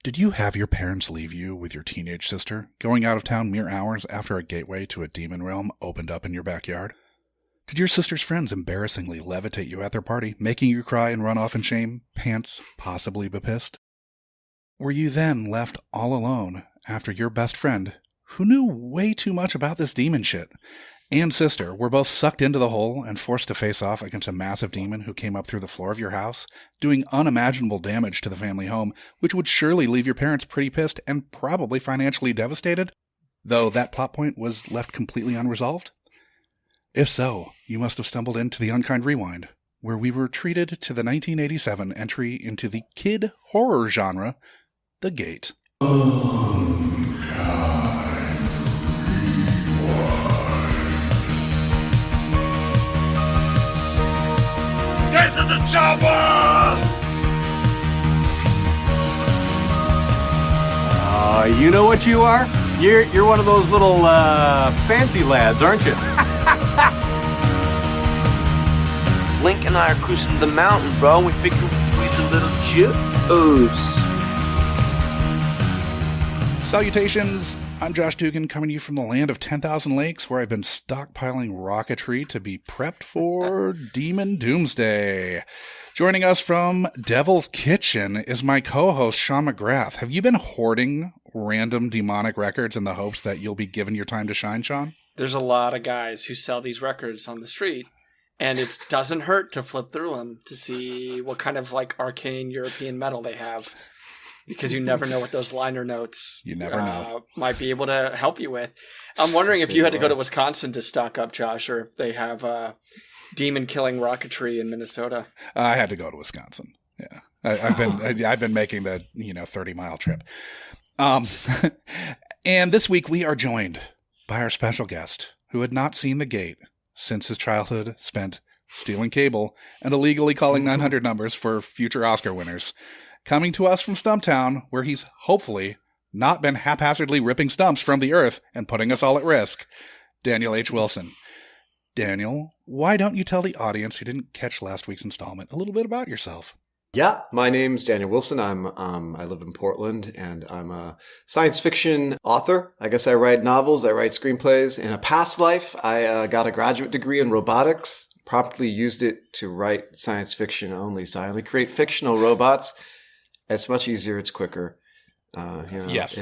Did you have your parents leave you with your teenage sister, going out of town mere hours after a gateway to a demon realm opened up in your backyard? Did your sister's friends embarrassingly levitate you at their party, making you cry and run off in shame, pants possibly bepissed? Were you then left all alone after your best friend, who knew way too much about this demon shit, and sister were both sucked into the hole and forced to face off against a massive demon who came up through the floor of your house, doing unimaginable damage to the family home, which would surely leave your parents pretty pissed and probably financially devastated, though that plot point was left completely unresolved? If so, you must have stumbled into the Unkind Rewind, where we were treated to the 1987 entry into the kid horror genre, The Gate. Get to the chopper! You know what you are? You're one of those little fancy lads, aren't you? Link and I are cruising the mountain, bro. We figured we'd some little juice. Salutations! I'm Josh Dugan, coming to you from the land of 10,000 lakes, where I've been stockpiling rocketry to be prepped for Demon Doomsday. Joining us from Devil's Kitchen is my co-host, Sean McGrath. Have you been hoarding random demonic records in the hopes that you'll be given your time to shine, Sean? There's a lot of guys who sell these records on the street, and it doesn't hurt to flip through them to see what kind of like arcane European metal they have. Because you never know what those liner notes might be able to help you with. I'm wondering if you had to go to Wisconsin to stock up, Josh, or if they have demon-killing rocketry in Minnesota. I had to go to Wisconsin. Yeah, I've been making the 30-mile trip. And this week we are joined by our special guest, who had not seen The Gate since his childhood spent stealing cable and illegally calling 900 numbers for future Oscar winners. Coming to us from Stumptown, where he's hopefully not been haphazardly ripping stumps from the earth and putting us all at risk, Daniel H. Wilson. Daniel, why don't you tell the audience who didn't catch last week's installment a little bit about yourself? Yeah, my name's Daniel Wilson. I live in Portland, and I'm a science fiction author. I guess I write novels, I write screenplays. In a past life, I got a graduate degree in robotics, promptly used it to write science fiction only. So I only create fictional robots. It's much easier. It's quicker. Yes.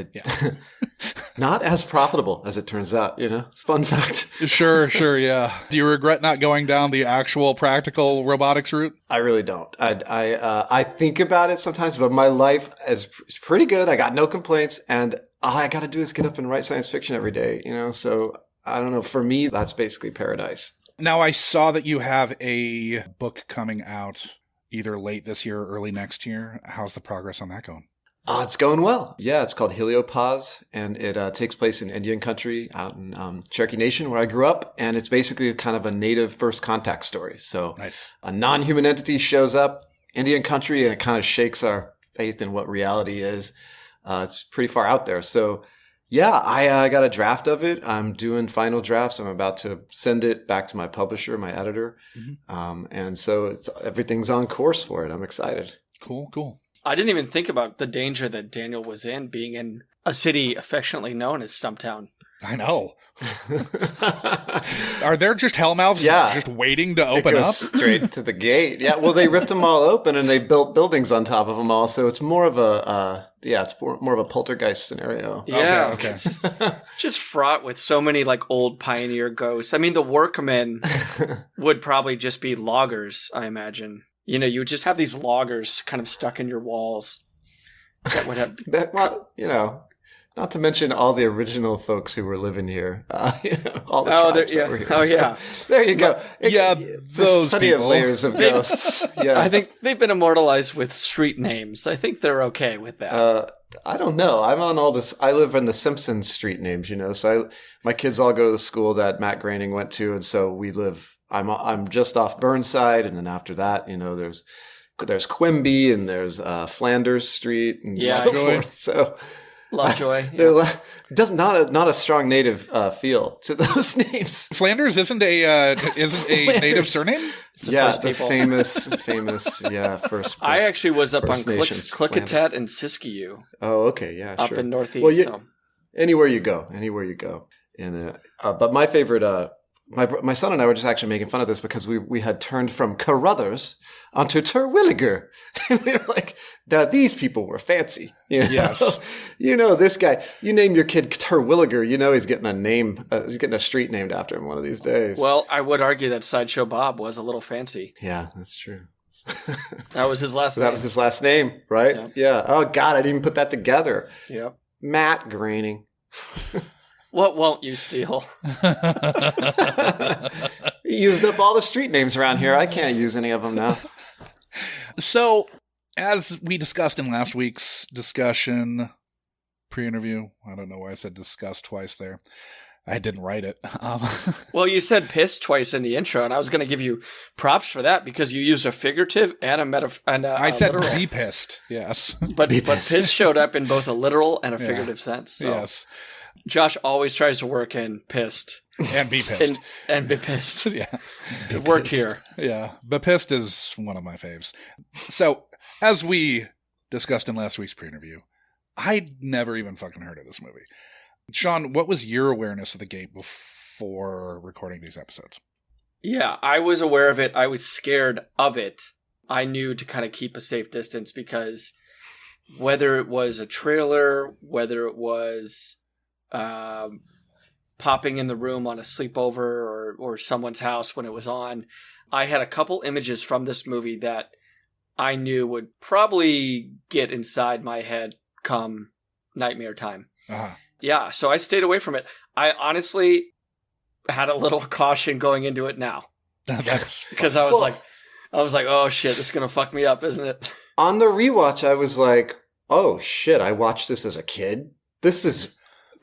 Not as profitable as it turns out. It's a fun fact. Sure. Yeah. Do you regret not going down the actual practical robotics route? I really don't. I think about it sometimes, but my life is pretty good. I got no complaints, and all I got to do is get up and write science fiction every day. So I don't know. For me, that's basically paradise. Now, I saw that you have a book coming out either late this year or early next year. How's the progress on that going? It's going well. Yeah, it's called Heliopause, and it takes place in Indian country out in Cherokee Nation, where I grew up, and it's basically kind of a native first contact story. So nice. A non-human entity shows up, Indian country, and it kind of shakes our faith in what reality is. It's pretty far out there. So yeah, I got a draft of it. I'm doing final drafts. I'm about to send it back to my publisher, my editor. Mm-hmm. And so everything's on course for it. I'm excited. Cool. I didn't even think about the danger that Daniel was in, being in a city affectionately known as Stumptown. I know. Are there just hellmouths just waiting to open up? Straight to the gate. Yeah, well, they ripped them all open and they built buildings on top of them all. So it's more of more of a poltergeist scenario. Yeah. Okay. It's just fraught with so many like old pioneer ghosts. I mean, the workmen would probably just be loggers, I imagine. You would just have these loggers kind of stuck in your walls. That would have... Not to mention all the original folks who were living here. All the tribes that were here. Oh, yeah. So, there you go. There's plenty of layers of ghosts. Yeah. I think they've been immortalized with street names. I think they're okay with that. I don't know. I'm on all this. I live in the Simpsons street names, So my kids all go to the school that Matt Groening went to, and so we live. I'm just off Burnside, and then after that, there's Quimby and there's Flanders Street and so forth. So Lovejoy. They're Yeah. does not a strong native feel to those names. Flanders isn't a native surname? It's the Yeah, first the people. famous, yeah, first. I actually was up on First Nations, Klickitat and Siskiyou Oh, okay, yeah, up sure. in Northeast. Well, So. anywhere you go. And but my favorite, my son and I were just actually making fun of this because we had turned from Carruthers onto Terwilliger, and we were like, now these people were fancy. You know? Yes. You know, this guy. You name your kid Terwilliger, you know he's getting a name. He's getting a street named after him one of these days. Well, I would argue that Sideshow Bob was a little fancy. Yeah, that's true. That was his last So name. that was his last name, right? Yeah. Yeah. Oh God, I didn't even put that together. Yep. Matt Groening. What won't you steal? He used up all the street names around here. I can't use any of them now. So, as we discussed in last week's discussion, pre-interview, I don't know why I said discuss twice there. I didn't write it. Well, you said piss twice in the intro, and I was going to give you props for that because you used a figurative and a metaphor. And I said literal. be pissed, yes. But Be but pissed. piss showed up in both a literal and a figurative sense. So. Yes. Josh always tries to work in pissed And be pissed. and be pissed. Yeah. It worked here. Yeah. But pissed is one of my faves. So, as we discussed in last week's pre-interview, I'd never even fucking heard of this movie. Sean, what was your awareness of the gate before recording these episodes? Yeah, I was aware of it. I was scared of it. I knew to kind of keep a safe distance because whether it was a trailer, whether it was popping in the room on a sleepover or someone's house when it was on, I had a couple images from this movie that I knew would probably get inside my head come nightmare time. Uh-huh. Yeah, so I stayed away from it. I honestly had a little caution going into it now That's because I was like, oh shit, this is gonna fuck me up, isn't it? On the rewatch, I was like, oh shit, I watched this as a kid. This is,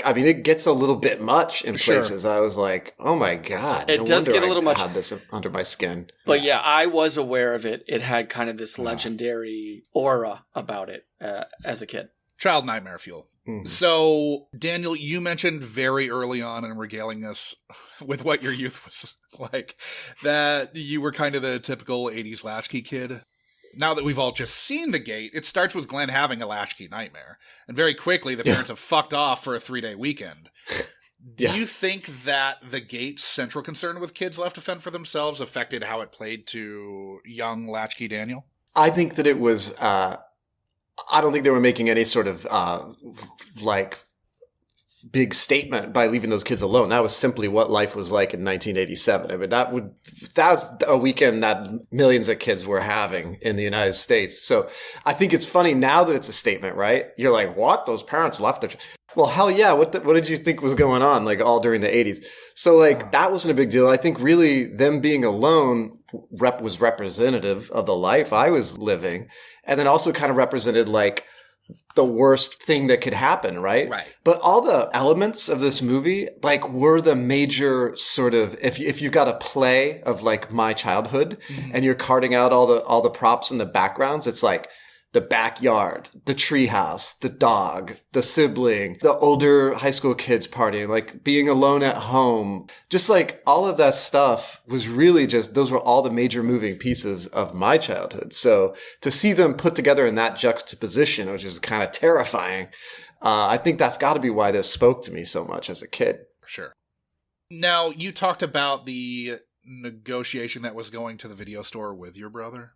I mean, it gets a little bit much in Sure. places. I was like, oh my God. It does wonder get a little I much. had this under my skin. But yeah, I was aware of it. It had kind of this legendary aura about it as a kid. child nightmare fuel. Mhm. So, Daniel, you mentioned very early on in regaling us with what your youth was like, that you were kind of the typical 80s latchkey kid. Now that we've all just seen The Gate, it starts with Glenn having a latchkey nightmare. And very quickly, the parents have fucked off for a 3-day weekend. Do Yeah. you think that The Gate's central concern with kids left to fend for themselves affected how it played to young latchkey Daniel? I think that it was, I don't think they were making any sort of, like, big statement by leaving those kids alone. That was simply what life was like in 1987. I mean, that was a weekend that millions of kids were having in the United States. So I think it's funny now that it's a statement, right? You're like, what? Those parents left their... Well, hell yeah. What did you think was going on, like, all during the 80s? So, like, that wasn't a big deal. I think really them being alone was representative of the life I was living, and then also kind of represented, like, the worst thing that could happen, right? Right. But all the elements of this movie, like, were the major sort of, if you've got a play of, like, my childhood, and you're carting out all the props and the backgrounds, it's like the backyard, the treehouse, the dog, the sibling, the older high school kids partying, like being alone at home, just like all of that stuff was really just, those were all the major moving pieces of my childhood. So to see them put together in that juxtaposition, which is kind of terrifying, I think that's got to be why this spoke to me so much as a kid. Sure. Now, you talked about the negotiation that was going to the video store with your brother.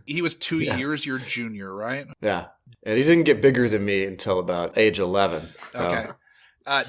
He was 2 Yeah. years your junior, right? Yeah. And he didn't get bigger than me until about age 11. Okay.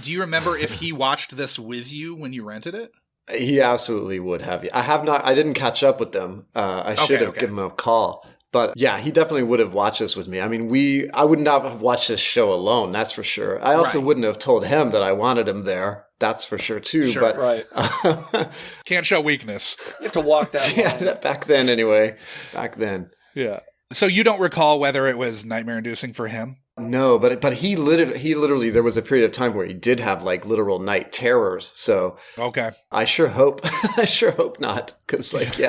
Do you remember if he watched this with you when you rented it? He absolutely would have. I didn't catch up with them. I should have given him a call. But yeah, he definitely would have watched this with me. I mean, I would not have watched this show alone, that's for sure. I also wouldn't have told him that I wanted him there. That's for sure too. Sure. But Right. Can't show weakness. You have to walk that line. yeah, back then anyway. Back then. Yeah. So you don't recall whether it was nightmare inducing for him? No, but he literally there was a period of time where he did have like literal night terrors. So Okay. I sure hope not, because like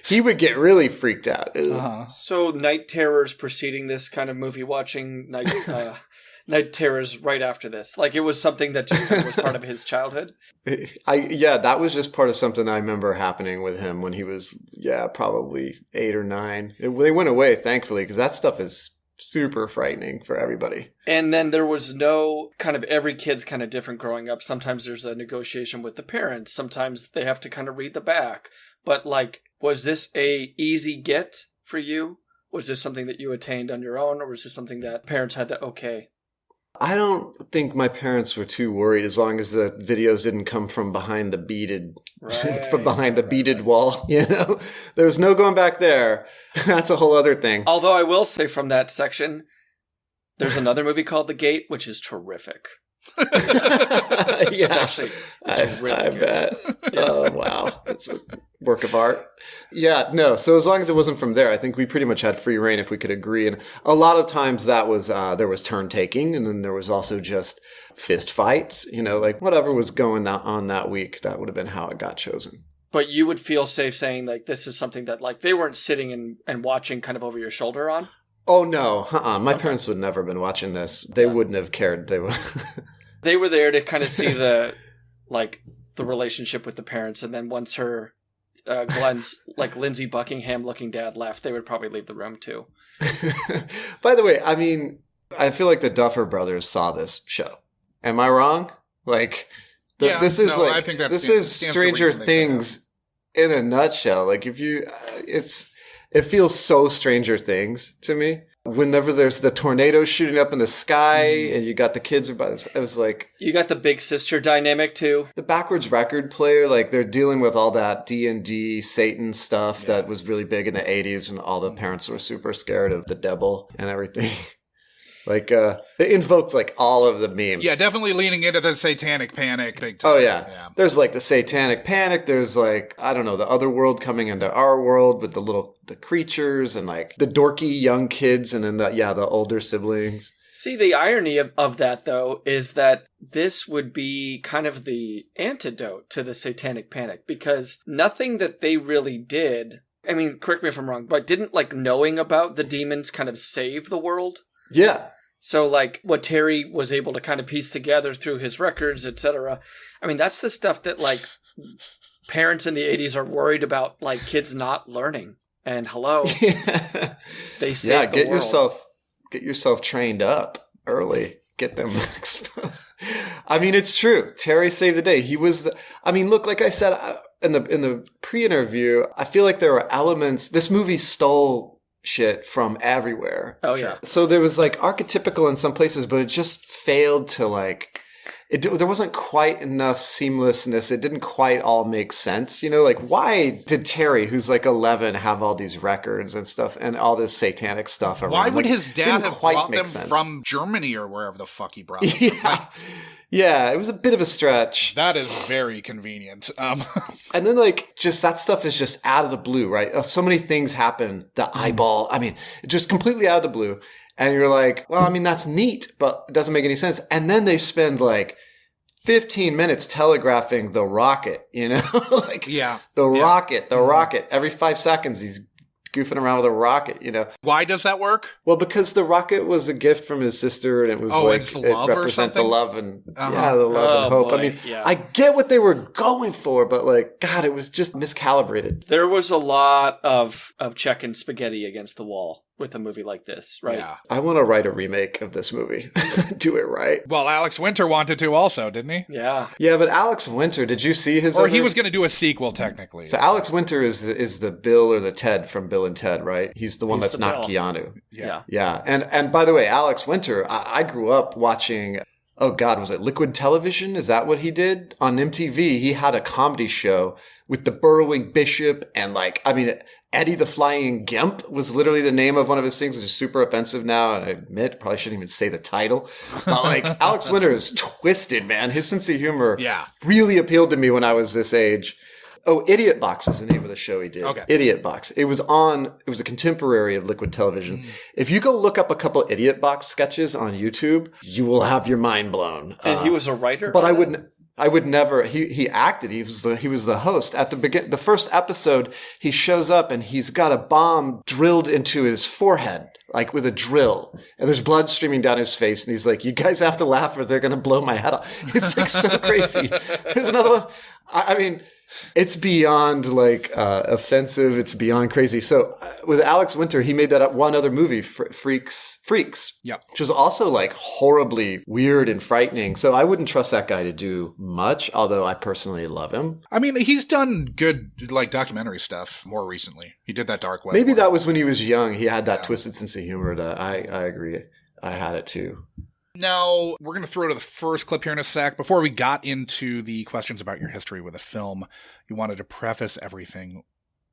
he would get really freaked out. Uh-huh. So night terrors preceding this kind of movie watching, night terrors right after this. Like it was something that just kind of was part of his childhood. That was just part of something I remember happening with him when he was probably 8 or 9. They went away, thankfully, because that stuff is super frightening for everybody. And then there was no kind of, every kid's kind of different growing up. Sometimes there's a negotiation with the parents. Sometimes they have to kind of read the back. But like, was this a easy get for you? Was this something that you attained on your own, or was this something that parents had to okay? I don't think my parents were too worried as long as the videos didn't come from behind the beaded beaded wall, you know? There was no going back there. That's a whole other thing. Although I will say from that section, there's another movie called The Gate, which is terrific. It's actually really I good. bet. Oh, wow. It's a work of art. Yeah, no. So as long as it wasn't from there, I think we pretty much had free reign if we could agree. And a lot of times that was, there was turn taking, and then there was also just fist fights, you know, like whatever was going on that week, that would have been how it got chosen. But you would feel safe saying like this is something that like they weren't sitting and watching kind of over your shoulder on? Oh, no. My parents would never have been watching this. They wouldn't have cared. They would. They were there to kind of see the relationship with the parents, and then once her Glenn's like Lindsey Buckingham looking dad left, they would probably leave the room too. By the way, I mean, I feel like the Duffer Brothers saw this show. Am I wrong? Like, this is I think this is Stranger Things in a nutshell. Like, if you, it feels so Stranger Things to me. Whenever there's the tornado shooting up in the sky and you got the kids by themselves, it was like... You got the big sister dynamic too. The backwards record player, like they're dealing with all that D&D Satan stuff that was really big in the 80s, and all the parents were super scared of the devil and everything. Like, they invoked like all of the memes. Yeah, definitely leaning into the satanic panic big time. Oh, yeah. There's like the satanic panic. There's like, I don't know, the other world coming into our world with the creatures and like the dorky young kids and then the older siblings. See, the irony of that, though, is that this would be kind of the antidote to the satanic panic, because nothing that they really did, I mean, correct me if I'm wrong, but didn't like knowing about the demons kind of save the world? Yeah. So, like, what Terry was able to kind of piece together through his records, etc. I mean, that's the stuff that, like, parents in the 80s are worried about, like, kids not learning. And hello, they saved the world. Get yourself trained up early. Get them exposed. I mean, it's true. Terry saved the day. He was, look, like I said in the pre-interview, I feel like there were elements. This movie stole shit from everywhere. Oh, yeah. So there was like archetypical in some places, but it just failed to like, there wasn't quite enough seamlessness. It didn't quite all make sense. You know, like why did Terry, who's like 11, have all these records and stuff and all this satanic stuff around? Why would like, his dad have brought them sense. from Germany or wherever the fuck he brought them? Yeah. Yeah, it was a bit of a stretch. That is very convenient. And then, like, just that stuff is just out of the blue, right? So many things happen. The eyeball, just completely out of the blue. And you're like, well, that's neat, but it doesn't make any sense. And then they spend, like, 15 minutes telegraphing the rocket, you know? The rocket. Every 5 seconds, he's goofing around with a rocket, you know. Why does that work? Well, because the rocket was a gift from his sister, and it was it represent the love and the love and hope. Boy, I get what they were going for, but like, God, it was just miscalibrated. There was a lot of checking spaghetti against the wall with a movie like this, right? Yeah. I want to write a remake of this movie. Do it right. Well, Alex Winter wanted to also, didn't he? Yeah. Yeah, but Alex Winter, did you see his? Or he was going to do a sequel, technically. So Alex Winter is the Bill or the Ted from Bill and Ted, right? He's the one that's not Bill. Keanu. Yeah. Yeah. And by the way, Alex Winter, I grew up watching, oh God, was it Liquid Television? Is that what he did? On MTV, he had a comedy show with the Burrowing Bishop and Eddie the Flying Gimp was literally the name of one of his things, which is super offensive now. And I admit, probably shouldn't even say the title. But like, Alex Winter is twisted, man. His sense of humor really appealed to me when I was this age. Oh, Idiot Box was the name of the show he did. Okay. Idiot Box. It was a contemporary of Liquid Television. If you go look up a couple Idiot Box sketches on YouTube, you will have your mind blown. And he was a writer? But I would never. He acted. He was the host at the first episode. He shows up and he's got a bomb drilled into his forehead, like with a drill, and there's blood streaming down his face. And he's like, "You guys have to laugh, or they're gonna blow my head off." He's like so crazy. There's another one. I mean, it's beyond like offensive. It's beyond crazy. So with Alex Winter, he made that one other movie, Freaks. Yep. Which was also like horribly weird and frightening. So I wouldn't trust that guy to do much, although I personally love him. I mean, he's done good like documentary stuff more recently. He did that Dark Web. Maybe that was when he was young. He had that twisted sense of humor that I agree. I had it too. Now, we're going to throw to the first clip here in a sec. Before we got into the questions about your history with a film, you wanted to preface everything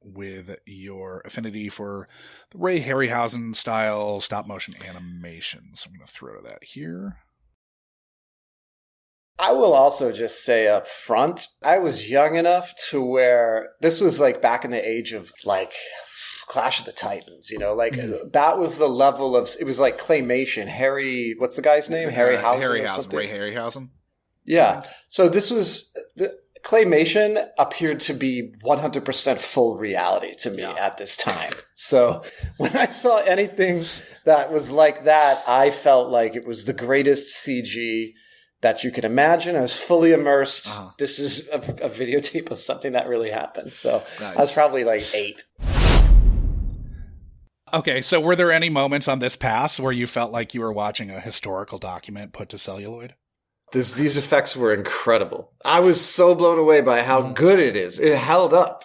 with your affinity for the Ray Harryhausen style stop-motion animation. So I'm going to throw to that here. I will also just say up front, I was young enough to where this was like back in the age of like Clash of the Titans, that was the level of, it was like claymation. What's the guy's name? Harryhausen. Ray Harryhausen. Yeah. So this was, claymation appeared to be 100% full reality to me at this time. So when I saw anything that was like that, I felt like it was the greatest CG that you could imagine. I was fully immersed. Uh-huh. This is a videotape of something that really happened. So nice. I was probably like 8. Okay, so were there any moments on this pass where you felt like you were watching a historical document put to celluloid? These effects were incredible. I was so blown away by how good it is. It held up.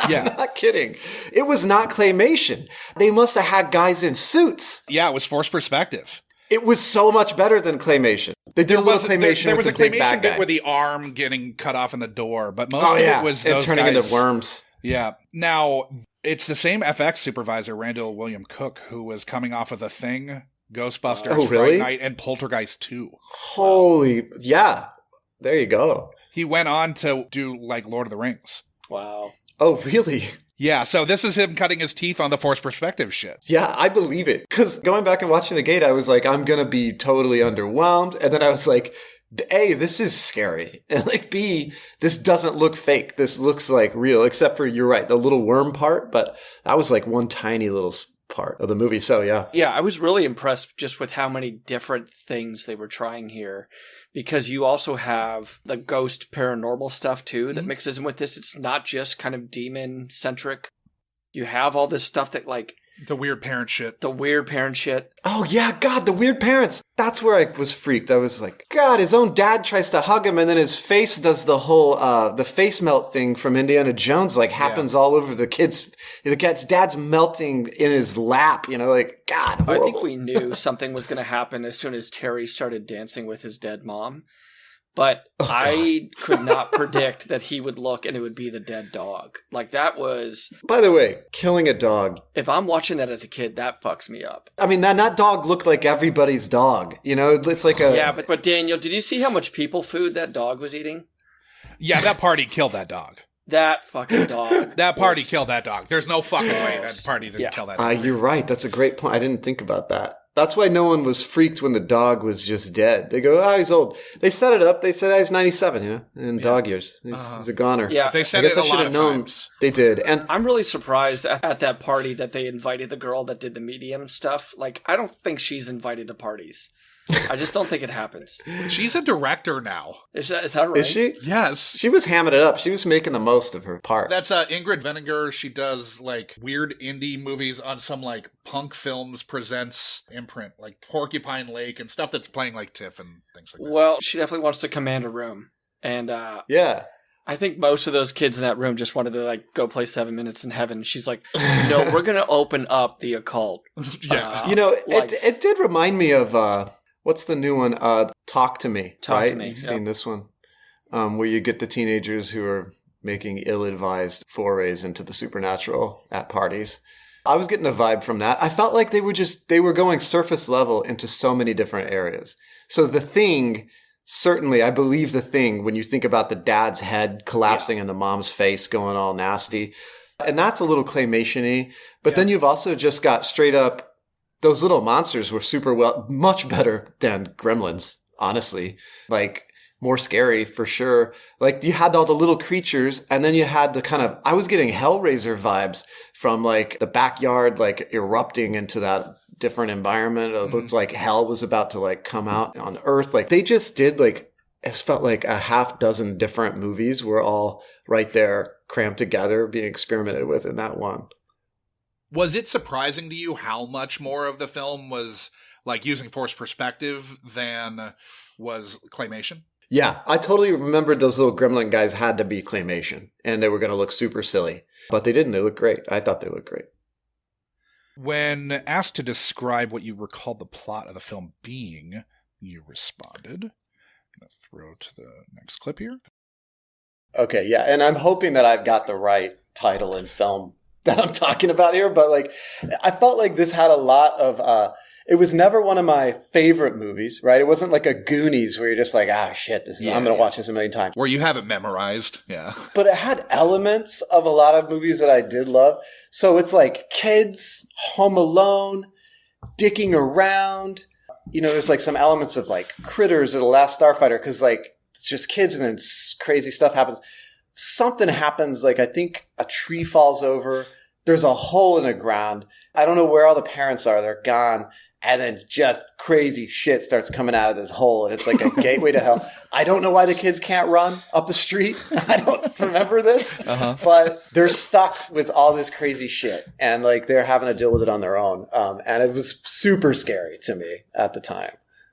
Yeah. I'm not kidding. It was not claymation. They must have had guys in suits. Yeah, it was forced perspective. It was so much better than claymation. They did a little claymation. There was a claymation bit guy with the arm getting cut off in the door, but most of it was those turning guys into worms. Yeah. Now, it's the same FX supervisor, Randall William Cook, who was coming off of The Thing, Ghostbusters, really? Fright Night, and Poltergeist 2. Holy, yeah. There you go. He went on to do, like, Lord of the Rings. Wow. Oh, really? Yeah, so this is him cutting his teeth on the forced perspective shit. Yeah, I believe it. Because going back and watching The Gate, I was like, I'm going to be totally underwhelmed. And then I was like, A, this is scary. And like, B, this doesn't look fake. This looks like real, except for, you're right, the little worm part. But that was like one tiny little part of the movie. So yeah. Yeah, I was really impressed just with how many different things they were trying here. Because you also have the ghost paranormal stuff too that mixes in with this. It's not just kind of demon centric. You have all this stuff that like the weird parent shit. Oh yeah, God, the weird parents. That's where I was freaked. I was like, God, his own dad tries to hug him, and then his face does the whole the face melt thing from Indiana Jones. Like happens all over the kid's. The kid's dad's melting in his lap. Like God. Horrible. I think we knew something was going to happen as soon as Terry started dancing with his dead mom. But I could not predict that he would look and it would be the dead dog. Like that was... By the way, killing a dog. If I'm watching that as a kid, that fucks me up. I mean, that dog looked like everybody's dog. It's like a... Yeah, but Daniel, did you see how much people food that dog was eating? Yeah, that party killed that dog. That fucking dog. That party killed that dog. There's no fucking way that party didn't kill that dog. You're right. That's a great point. I didn't think about that. That's why no one was freaked when the dog was just dead. They go, he's old. They set it up. They said, he's 97, in dog years. He's a goner. Yeah, they said it a lot of times. They did. And I'm really surprised at that party that they invited the girl that did the medium stuff. Like, I don't think she's invited to parties. I just don't think it happens. She's a director now. Is that right? Is she? Yes. She was hamming it up. She was making the most of her part. That's Ingrid Veninger. She does like weird indie movies on some like Punk Films Presents imprint, like Porcupine Lake and stuff that's playing like TIFF and things like that. Well, she definitely wants to command a room. And yeah. I think most of those kids in that room just wanted to like go play 7 Minutes in Heaven. She's like, no, we're going to open up the occult. Yeah. It did remind me of... what's the new one? Talk to Me. Talk to Me. You've seen this one, where you get the teenagers who are making ill-advised forays into the supernatural at parties. I was getting a vibe from that. I felt like they were going surface level into so many different areas. So The Thing certainly, I believe the thing when you think about the dad's head collapsing and the mom's face going all nasty. And that's a little claymation-y. But then you've also just got straight up, those little monsters were much better than Gremlins, honestly. Like, more scary for sure. Like, you had all the little creatures, and then you had the kind of, I was getting Hellraiser vibes from like the backyard, like erupting into that different environment. It looked like hell was about to like come out on Earth. Like, they just did like, it felt like a half dozen different movies were all right there crammed together being experimented with in that one. Was it surprising to you how much more of the film was like using forced perspective than was claymation? Yeah, I totally remembered those little gremlin guys had to be claymation and they were going to look super silly, but they didn't. They looked great. I thought they looked great. When asked to describe what you recalled the plot of the film being, you responded. I'm going to throw to the next clip here. Okay, yeah, and I'm hoping that I've got the right title and film that I'm talking about here, but like, I felt like this had a lot of, it was never one of my favorite movies, right? It wasn't like a Goonies where you're just like, shit, I'm going to watch this a million times. Where you have it memorized, yeah. But it had elements of a lot of movies that I did love. So it's like kids, Home Alone, dicking around. You know, there's like some elements of like Critters or The Last Starfighter because like it's just kids and then crazy stuff happens. Something happens, like I think a tree falls over. There's a hole in the ground. I don't know where all the parents are. They're gone. And then just crazy shit starts coming out of this hole. And it's like a gateway to hell. I don't know why the kids can't run up the street. I don't remember this. But they're stuck with all this crazy shit. And like they're having to deal with it on their own. And it was super scary to me at the time.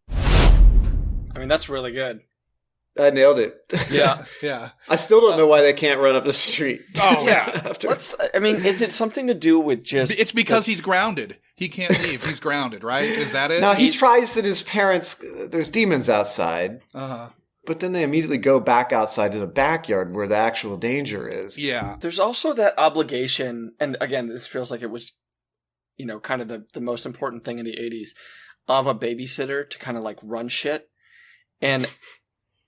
I mean, that's really good. I nailed it. Yeah. Yeah. I still don't know why they can't run up the street. Oh, yeah. Is it something to do with just... It's because he's grounded. He can't leave. He's grounded, right? Is that it? Now, he tries that his parents... There's demons outside. Uh-huh. But then they immediately go back outside to the backyard where the actual danger is. Yeah. There's also that obligation, and again, this feels like it was, you know, kind of the most important thing in the 80s, of a babysitter to kind of like run shit. And...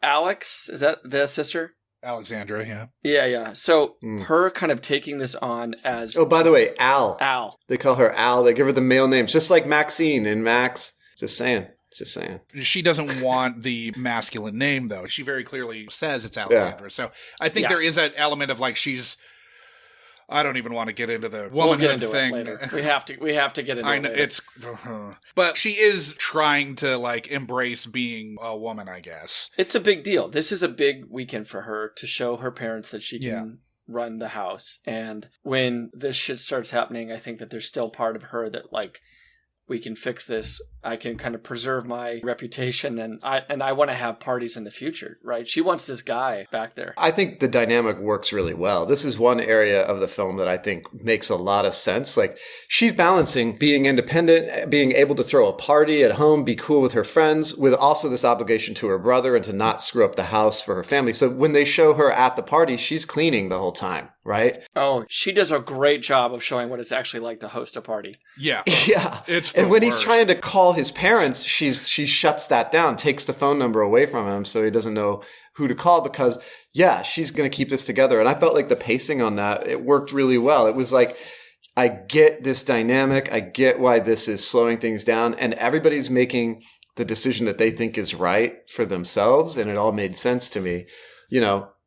Alex, is that the sister? Alexandra, yeah. Yeah. So her kind of taking this on as... Oh, by the way, Al. Al. They call her Al. They give her the male names, just like Maxine in Max. Just saying. She doesn't want the masculine name, though. She very clearly says it's Alexandra. Yeah. So I think there is an element of like she's... I don't even want to get into the womanhood thing. It later. We have to get into it later. It's, but she is trying to like embrace being a woman, I guess. It's a big deal. This is a big weekend for her to show her parents that she can run the house. And when this shit starts happening, I think that there's still part of her that like, we can fix this. I can kind of preserve my reputation, and I want to have parties in the future, right? She wants this guy back there. I think the dynamic works really well. This is one area of the film that I think makes a lot of sense. Like, she's balancing being independent, being able to throw a party at home, be cool with her friends, with also this obligation to her brother and to not screw up the house for her family. So when they show her at the party, she's cleaning the whole time, right? Oh, she does a great job of showing what it's actually like to host a party. Yeah. Yeah. And when he's trying to call his parents, she shuts that down, takes the phone number away from him so he doesn't know who to call because, she's going to keep this together. And I felt like the pacing on that, it worked really well. It was like, I get this dynamic. I get why this is slowing things down. And everybody's making the decision that they think is right for themselves. And it all made sense to me,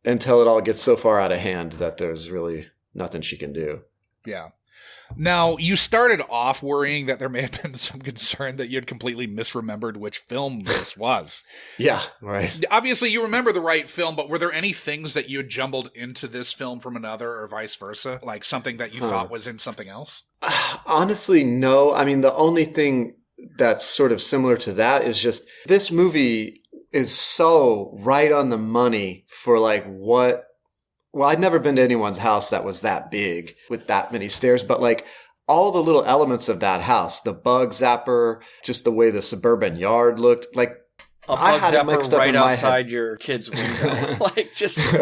until it all gets so far out of hand that there's really nothing she can do. Yeah. Now, you started off worrying that there may have been some concern that you had completely misremembered which film this was. Yeah, right. Obviously, you remember the right film, but were there any things that you had jumbled into this film from another or vice versa? Like something that you thought was in something else? Honestly, no. I mean, the only thing that's sort of similar to that is just this movie is so right on the money for like what... Well, I'd never been to anyone's house that was that big with that many stairs, but like all the little elements of that house, the bug zapper, just the way the suburban yard looked, like a bug zapper right outside your kid's window. Like just,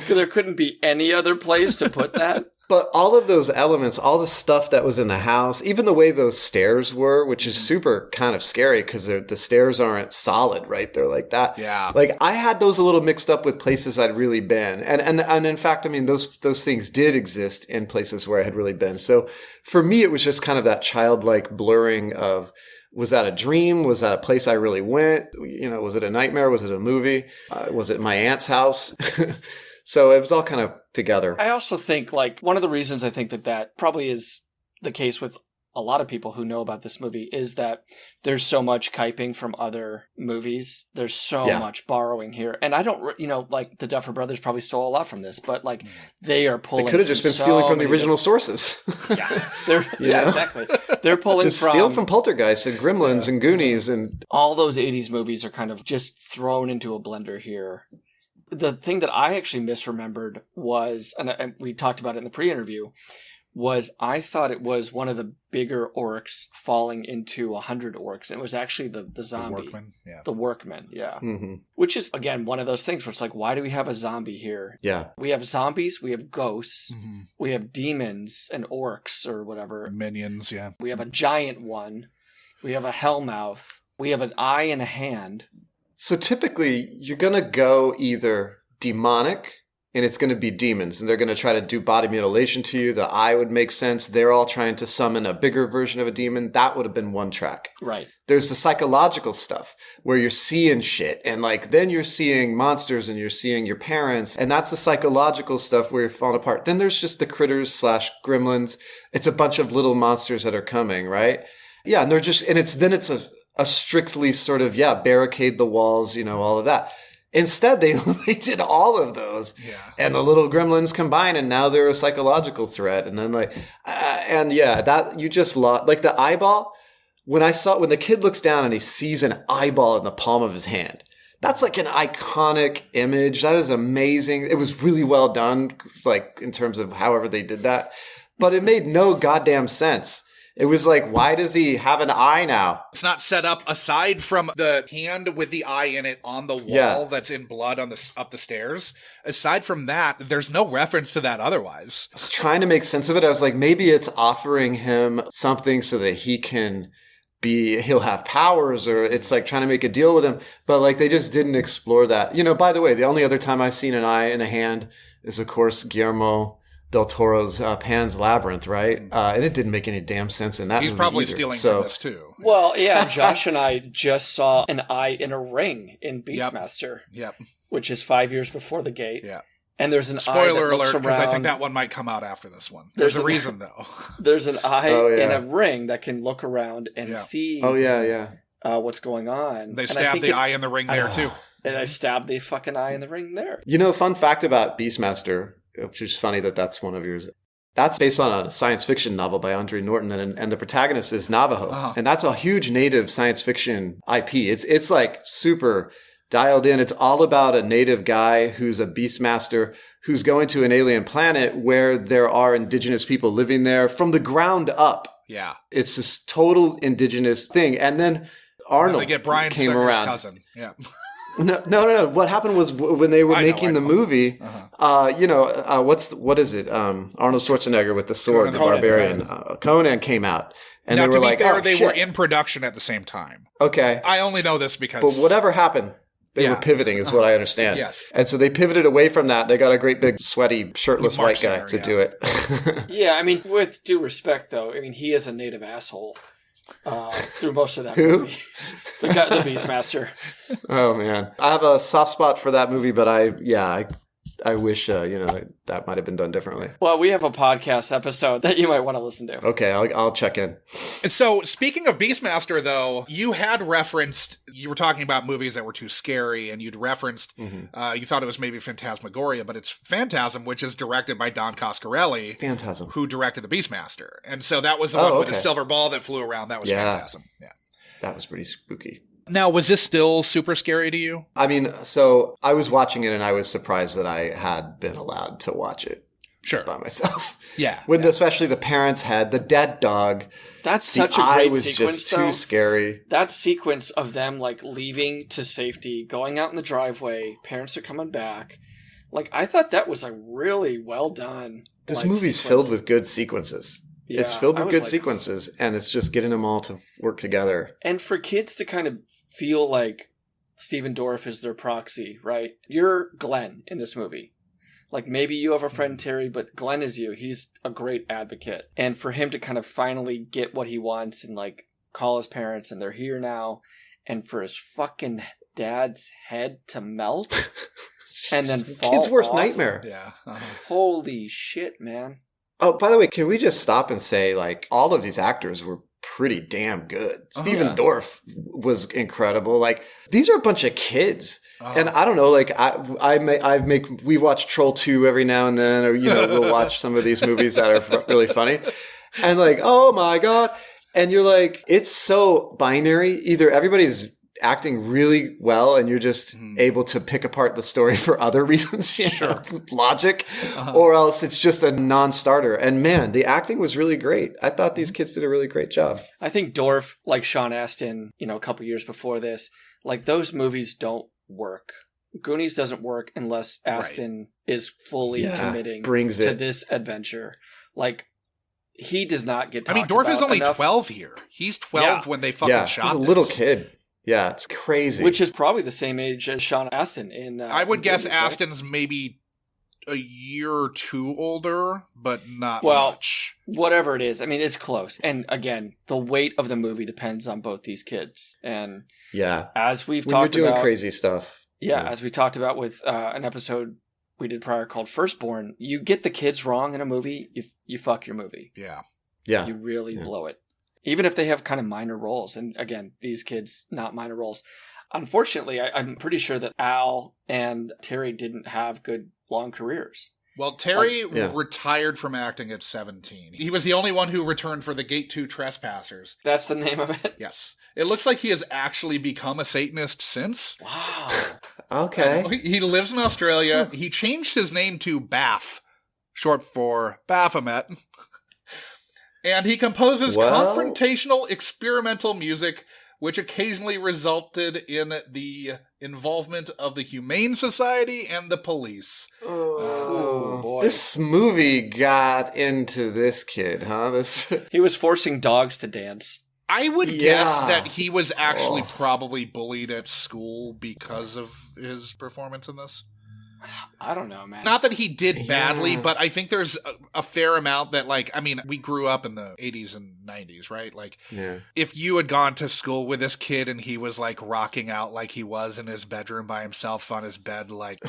there couldn't be any other place to put that. But all of those elements, all the stuff that was in the house, even the way those stairs were, which is super kind of scary because the stairs aren't solid, right? They're like that. Yeah. Like I had those a little mixed up with places I'd really been. And in fact, I mean, those things did exist in places where I had really been. So for me, it was just kind of that childlike blurring of, was that a dream? Was that a place I really went? You know, was it a nightmare? Was it a movie? Was it my aunt's house? So it was all kind of together. I also think, like, one of the reasons I think that probably is the case with a lot of people who know about this movie is that there's so much kyping from other movies. There's so much borrowing here. And I don't, like, the Duffer Brothers probably stole a lot from this, but, like, they are pulling. They could have just been stealing from the original sources. Yeah, exactly. They're pulling just steal from Poltergeist and Gremlins and Goonies and all those 80s movies are kind of just thrown into a blender here. The thing that I actually misremembered was, and we talked about it in the pre-interview, was I thought it was one of the bigger orcs falling into 100 orcs. And it was actually the zombie. The workman, yeah. The workman, yeah. Mm-hmm. Which is, again, one of those things where it's like, why do we have a zombie here? Yeah. We have zombies, we have ghosts, we have demons and orcs or whatever. Minions, yeah. We have a giant one. We have a hellmouth. We have an eye and a hand. So typically, you're going to go either demonic, and it's going to be demons, and they're going to try to do body mutilation to you. The eye would make sense. They're all trying to summon a bigger version of a demon. That would have been one track. Right. There's the psychological stuff where you're seeing shit, and like then you're seeing monsters, and you're seeing your parents, and that's the psychological stuff where you're falling apart. Then there's just the critters / gremlins. It's a bunch of little monsters that are coming, right? Yeah, and it's a strictly sort of, barricade the walls, all of that. Instead, they did all of those. Yeah. And the little gremlins combine, and now they're a psychological threat. And then that you just lost, like the eyeball. When the kid looks down and he sees an eyeball in the palm of his hand, that's like an iconic image. That is amazing. It was really well done, like in terms of however they did that. But it made no goddamn sense. It was like, why does he have an eye now? It's not set up aside from the hand with the eye in it on the wall that's in blood up the stairs. Aside from that, there's no reference to that otherwise. I was trying to make sense of it. I was like, maybe it's offering him something so that he'll have powers, or it's like trying to make a deal with him. But like, they just didn't explore that. By the way, the only other time I've seen an eye in a hand is, of course, Guillermo del Toro's Pan's Labyrinth, right? And it didn't make any damn sense in that He's movie probably either. stealing from this too. Well, yeah, Josh and I just saw an eye in a ring in Beastmaster. Yep. Which is 5 years before The Gate. Yeah. And there's an eye Spoiler that looks alert, because around. I think that one might come out after this one. There's a reason, though. There's an eye in a ring that can look around and see what's going on. They stabbed the eye in the ring there, too. And I stabbed the fucking eye in the ring there. Fun fact about Beastmaster, which is funny that's one of yours. That's based on a science fiction novel by Andre Norton, and the protagonist is Navajo. Uh-huh. And that's a huge native science fiction IP. It's like super dialed in. It's all about a native guy who's a beastmaster who's going to an alien planet where there are indigenous people living there from the ground up. Yeah. It's this total indigenous thing. And then Arnold they get Brian came Singer's around. cousin. Yeah. No. What happened was when they were making the movie, what is it? Arnold Schwarzenegger with the sword, the barbarian. Conan came out. And now, they were like, fair, they were in production at the same time. Okay. I only know this because... But whatever happened, they were pivoting is what I understand. Yes. And so they pivoted away from that. They got a great big sweaty shirtless white guy to do it. Yeah, I mean, with due respect though, I mean, he is a native asshole. Through most of that Who? movie. The Beastmaster. Oh man. I have a soft spot for that movie, but I wish that might have been done differently. Well, we have a podcast episode that you might want to listen to. Okay, I'll check in. So, speaking of Beastmaster, though, you were talking about movies that were too scary, and you'd referenced, you thought it was maybe Phantasmagoria, but it's Phantasm, which is directed by Don Coscarelli. Phantasm. Who directed The Beastmaster. And so that was the one with the silver ball that flew around. That was Phantasm. Yeah. That was pretty spooky. Now, was this still super scary to you? I mean, so I was watching it and I was surprised that I had been allowed to watch it by myself. Yeah. Especially the parents had the dead dog. That's such a great sequence, was just too scary. That sequence of them like leaving to safety, going out in the driveway, parents are coming back. Like, I thought that was really well done. This like, movie's sequence. filled with good sequences. Yeah, it's filled I with was good like- sequences, and it's just getting them all to work together. And for kids to kind of feel like Stephen Dorff is their proxy, right? You're Glenn in this movie. Like, maybe you have a friend, Terry, but Glenn is you. He's a great advocate. And for him to kind of finally get what he wants and, like, call his parents, and they're here now, and for his fucking dad's head to melt and then fall Kid's worst off. nightmare. Yeah. Holy shit, man. Oh, by the way, can we just stop and say, like, all of these actors were pretty damn good. Stephen yeah. Dorff was incredible. Like, these are a bunch of kids. And I don't know, like, we watch Troll 2 every now and then, or, we'll watch some of these movies that are really funny. And like, oh my God. And you're like, it's so binary. Either everybody's acting really well and you're just able to pick apart the story for other reasons, logic, or else it's just a non-starter. And man, the acting was really great. I thought these kids did a really great job. I think Dorff, like Sean Astin, a couple years before this, like, those movies don't work. Goonies doesn't work unless Astin is fully committing brings to it. this adventure. Like, he does not get I mean, talked Dorff is about only enough, 12 here. He's 12 when they fucking shot he's a this. little kid. Yeah, it's crazy. which is probably the same age as Sean Astin in I would in guess Goonies, right? Aston's maybe a year or two older, but not Well, much. Whatever it is, I mean, it's close. And again, the weight of the movie depends on both these kids. And yeah, as we've when you're talked doing about, crazy stuff. as we talked about with an episode we did prior called Firstborn, you get the kids wrong in a movie, you fuck your movie. Yeah. Yeah. You really blow it. Even if they have kind of minor roles. And again, these kids, not minor roles. Unfortunately, I'm pretty sure that Al and Terry didn't have good long careers. Well, Terry retired from acting at 17. He was the only one who returned for the Gate 2 Trespassers. That's the name of it? Yes. It looks like he has actually become a Satanist since. Wow. Okay. He lives in Australia. He changed his name to Baff, short for Baphomet. And he composes confrontational experimental music, which occasionally resulted in the involvement of the Humane Society and the police. Oh, boy. This movie got into this kid, huh? He was forcing dogs to dance. I would guess that he was actually probably bullied at school because of his performance in this. I don't know, man. Not that he did badly, but I think there's a fair amount that, like, I mean, we grew up in the 80s and 90s, right? Like, if you had gone to school with this kid and he was, like, rocking out like he was in his bedroom by himself on his bed, like,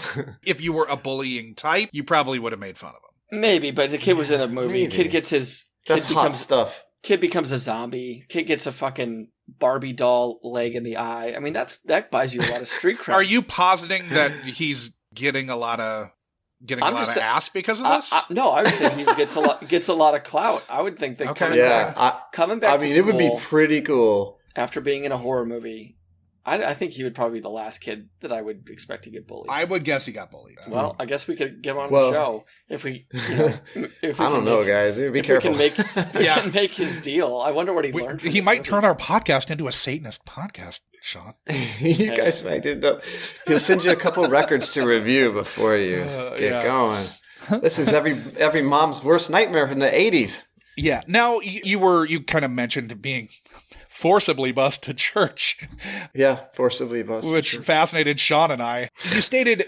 if you were a bullying type, you probably would have made fun of him. Maybe, but the kid was in a movie. Maybe. Kid gets his... That's hot stuff. Kid becomes a zombie. Kid gets a fucking Barbie doll leg in the eye. I mean, that buys you a lot of street cred. Are you positing that he's getting a lot of ass because of this? No, I would say he gets a lot of clout. I would think that coming back to it would be school pretty cool after being in a horror movie. I think he would probably be the last kid that I would expect to get bullied. I would guess he got bullied. Well, I guess we could get him on the show if we. If we I don't know, guys. Be careful. We can make his deal. I wonder what he learned. From he this might movie. turn our podcast into a Satanist podcast, Sean. You guys might do that. He'll send you a couple records to review before you get going. This is every mom's worst nightmare from the 80s. Yeah. Now you kind of mentioned being forcibly bused to church. Yeah, forcibly bused. Which fascinated Sean and I. You stated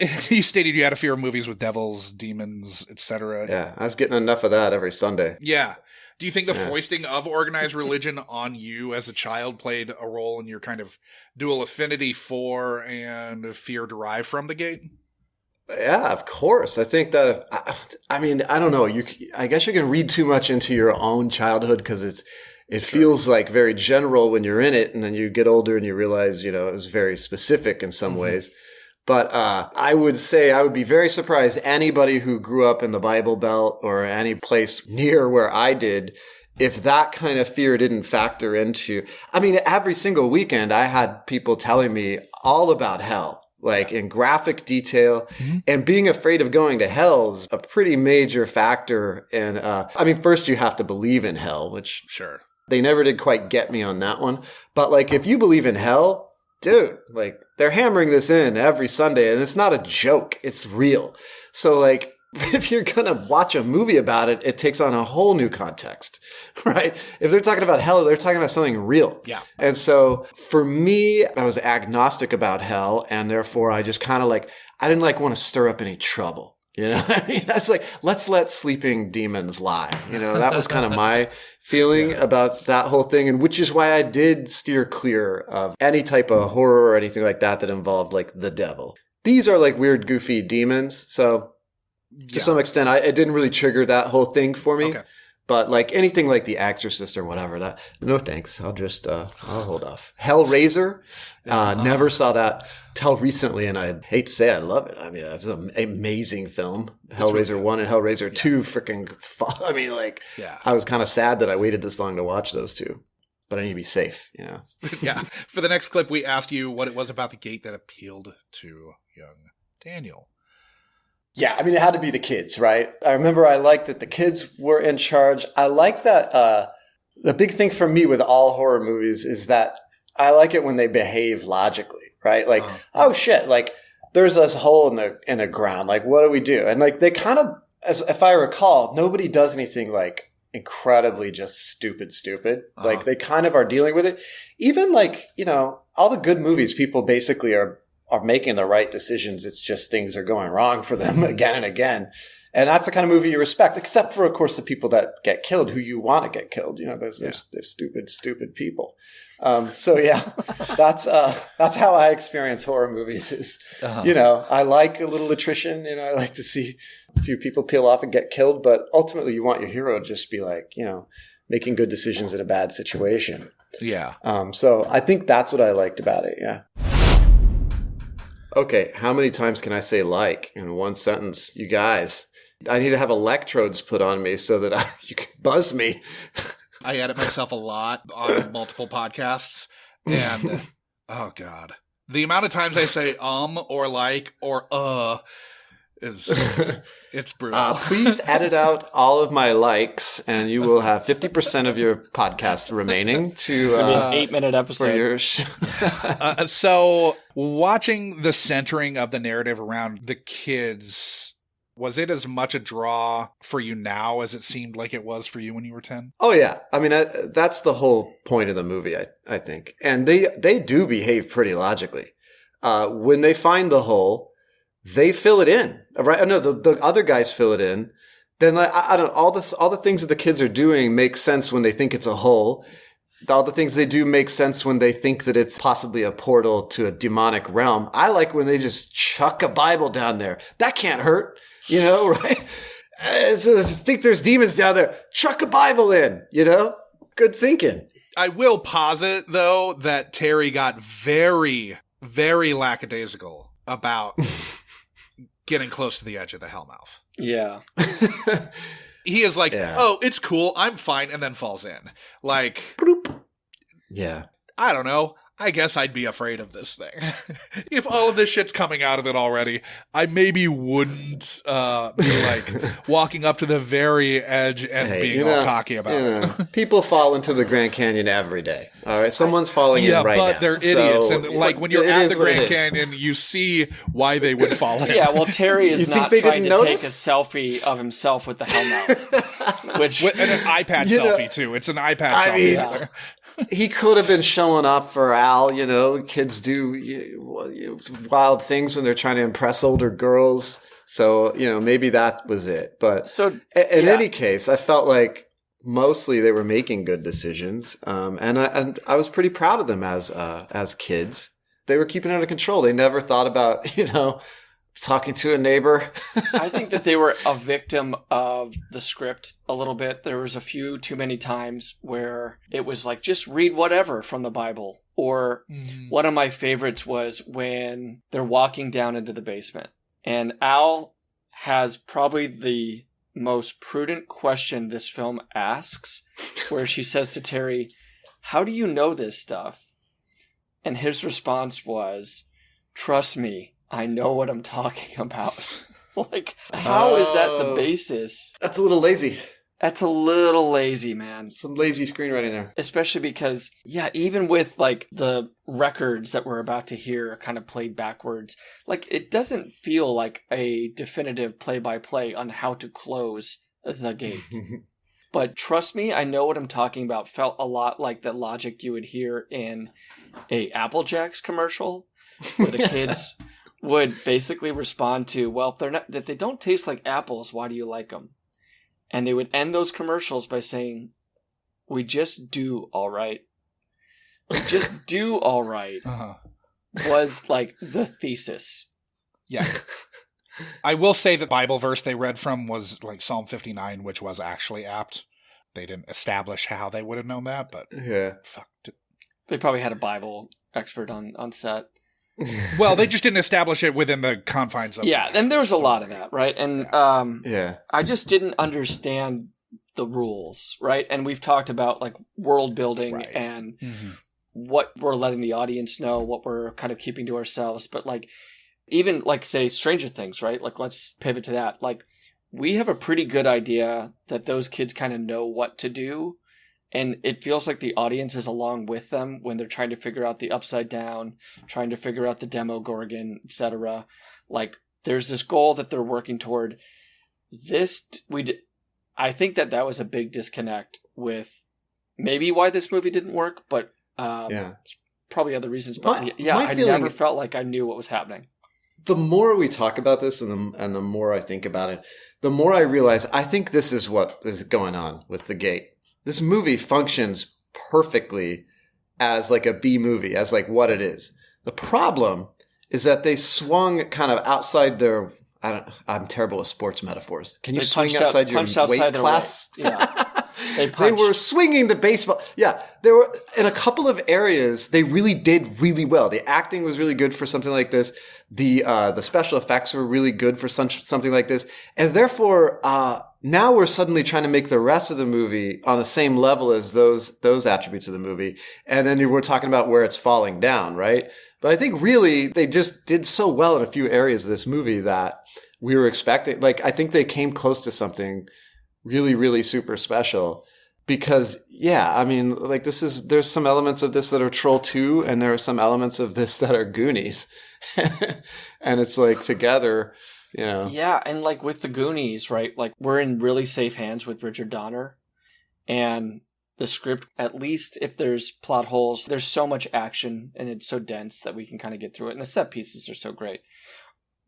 you had a fear of movies with devils, demons, etc. Yeah, I was getting enough of that every Sunday. Yeah. Do you think the foisting of organized religion on you as a child played a role in your kind of dual affinity for and fear derived from the Gate? Yeah, of course. I think that I mean, I don't know. I guess you can read too much into your own childhood because it feels like very general when you're in it, and then you get older and you realize, it was very specific in some ways. But I would say I would be very surprised anybody who grew up in the Bible Belt or any place near where I did, if that kind of fear didn't factor into. I mean, every single weekend I had people telling me all about hell, like in graphic detail, and being afraid of going to hell is a pretty major factor. And I mean, first you have to believe in hell, which they never did quite get me on that one. But like, if you believe in hell, dude, like they're hammering this in every Sunday and it's not a joke. It's real. So like, if you're going to watch a movie about it, it takes on a whole new context, right? If they're talking about hell, they're talking about something real. Yeah. And so for me, I was agnostic about hell, and therefore I just kind of like, I didn't like want to stir up any trouble. You know, I mean, that's like, let's let sleeping demons lie. You know, that was kind of my feeling about that whole thing. And which is why I did steer clear of any type of horror or anything like that involved like the devil. These are like weird, goofy demons. So to some extent, it didn't really trigger that whole thing for me. Okay. But like anything like The Exorcist or whatever, no thanks. I'll just, I'll hold off. Hellraiser, never saw that till recently, and I hate to say I love it. I mean, it's an amazing film. Hellraiser really 1 and Hellraiser 2 freaking, I mean, like, I was kind of sad that I waited this long to watch those two. But I need to be safe, you know? Yeah. For the next clip, we asked you what it was about the gate that appealed to young Daniel. Yeah, I mean, it had to be the kids, right? I remember I liked that the kids were in charge. I like that the big thing for me with all horror movies is that I like it when they behave logically, right? Like, oh shit, like there's this hole in the ground. Like, what do we do? And like they kind of, as if I recall, nobody does anything like incredibly just stupid. Like they kind of are dealing with it. Even like, you know, all the good movies, people basically are making the right decisions. It's just things are going wrong for them again and again. And that's the kind of movie you respect, except for, of course, the people that get killed who you want to get killed. You know, they're stupid people. So yeah, that's how I experience horror movies is, you know, I like a little attrition, you know, I like to see a few people peel off and get killed, but ultimately you want your hero to just be like, you know, making good decisions in a bad situation. Yeah. So I think that's what I liked about it. Yeah. Okay, how many times can I say like in one sentence? You guys, I need to have electrodes put on me so that you can buzz me. I edit myself a lot on multiple podcasts, and oh god, the amount of times I say or like or is it's brutal. Please edit out all of my likes, and you will have 50% of your podcast remaining to. It's gonna be an 8-minute episode. For your so watching the centering of the narrative around the kids. Was it as much a draw for you now as it seemed like it was for you when you were 10? Oh, yeah. I mean, that's the whole point of the movie, I think. And they do behave pretty logically. When they find the hole, they fill it in. Right? No, the other guys fill it in. Then like, I don't know, all the things that the kids are doing make sense when they think it's a hole. All the things they do make sense when they think that it's possibly a portal to a demonic realm. I like when they just chuck a Bible down there. That can't hurt. You know, right? I think there's demons down there. Chuck a Bible in, you know? Good thinking. I will posit, though, that Terry got very, very lackadaisical about getting close to the edge of the hellmouth. Yeah. He is like, oh, it's cool, I'm fine, and then falls in. Like, bloop. Yeah. I don't know. I guess I'd be afraid of this thing. If all of this shit's coming out of it already, I maybe wouldn't be like walking up to the very edge and being all cocky about it. People fall into the Grand Canyon every day. All right, someone's falling in right now. Yeah, but they're idiots. And like when you're at the Grand Canyon, you see why they would fall in. Yeah, well, Terry is not trying to take a selfie of himself with the hellmouth. And an iPad selfie, too. It's an iPad selfie. He could have been showing off for Al, you know. Kids do wild things when they're trying to impress older girls. So, you know, maybe that was it. But in any case, I felt like mostly they were making good decisions. And I was pretty proud of them as kids. They were keeping it under control. They never thought about, you know, talking to a neighbor. I think that they were a victim of the script a little bit. There was a few too many times where it was like, just read whatever from the Bible. Or one of my favorites was when they're walking down into the basement. And Al has probably the most prudent question this film asks, where she says to Terry, "How do you know this stuff?" And his response was, "Trust me, I know what I'm talking about." Like, how is that the basis? That's a little lazy. That's a little lazy, man. Some lazy screenwriting there. Especially because, yeah, even with like the records that we're about to hear kind of played backwards, like it doesn't feel like a definitive play-by-play on how to close the gate. But trust me, I know what I'm talking about. Felt a lot like the logic you would hear in a Apple Jacks commercial, where the kids would basically respond to, well, if they don't taste like apples, why do you like them? And they would end those commercials by saying, we just do all right. We just do all right. Was like the thesis. Yeah. I will say the Bible verse they read from was like Psalm 59, which was actually apt. They didn't establish how they would have known that, but fuck. They probably had a Bible expert on set. Well, they just didn't establish it within the confines of and there was a lot of that, right? And I just didn't understand the rules, right? And we've talked about like world building and what we're letting the audience know, what we're kind of keeping to ourselves. But like, even like say Stranger Things, right? Like let's pivot to that. Like we have a pretty good idea that those kids kind of know what to do. And it feels like the audience is along with them when they're trying to figure out the Upside Down, trying to figure out the Demogorgon, etc. Like, there's this goal that they're working toward. I think that was a big disconnect with maybe why this movie didn't work, but probably other reasons. But I never felt like I knew what was happening. The more we talk about this and the more I think about it, the more I realize I think this is what is going on with The Gate. This movie functions perfectly as like a B movie, as like what it is. The problem is that they swung kind of outside their, I'm terrible with sports metaphors. Can you swing outside your weight class? Yeah. They were swinging the baseball. Yeah. There were, in a couple of areas, they really did really well. The acting was really good for something like this. The special effects were really good for something like this. And therefore, now we're suddenly trying to make the rest of the movie on the same level as those attributes of the movie. And then we're talking about where it's falling down, right? But I think really they just did so well in a few areas of this movie that we were expecting. Like, I think they came close to something really, really super special. Because, I mean, like there's some elements of this that are Troll 2 and there are some elements of this that are Goonies. And it's like together, Yeah, and like with the Goonies, right? Like we're in really safe hands with Richard Donner. And the script, at least if there's plot holes, there's so much action and it's so dense that we can kind of get through it. And the set pieces are so great.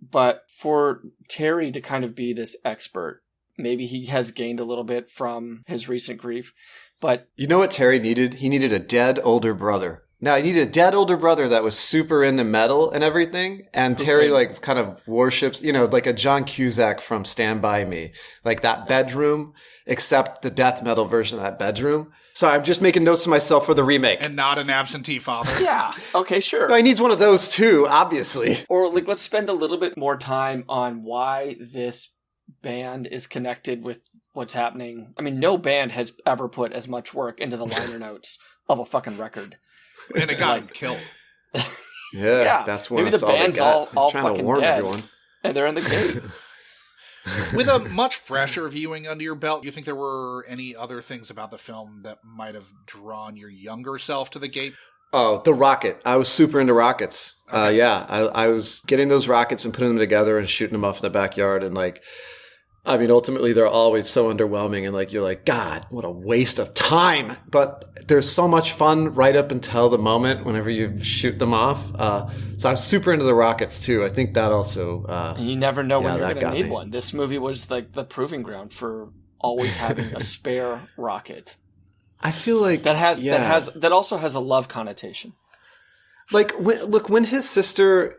But for Terry to kind of be this expert, maybe he has gained a little bit from his recent grief, but... You know what Terry needed? He needed a dead older brother. Now, he needed a dead older brother that was super into metal and everything, and Terry, like, kind of worships, like a John Cusack from Stand By Me. Like, that bedroom, except the death metal version of that bedroom. Sorry, I'm just making notes to myself for the remake. And not an absentee father. Yeah, okay, sure. No, he needs one of those, too, obviously. Or, like, let's spend a little bit more time on why this band is connected with what's happening. I mean, no band has ever put as much work into the liner notes of a fucking record. And it got him killed. Yeah, that's one. Maybe the band's all trying fucking to warn dead, everyone. and they're in the gate. With a much fresher viewing under your belt, do you think there were any other things about the film that might have drawn your younger self to The Gate? Oh, the rocket. I was super into rockets. Okay. I was getting those rockets and putting them together and shooting them off in the backyard. And like, I mean, ultimately they're always so underwhelming. And like, you're like, God, what a waste of time. But there's so much fun right up until the moment whenever you shoot them off. So I was super into the rockets too. I think that also... and you never know when you're going to need one. This movie was like the proving ground for always having a spare rocket. I feel like that also has a love connotation. Like when his sister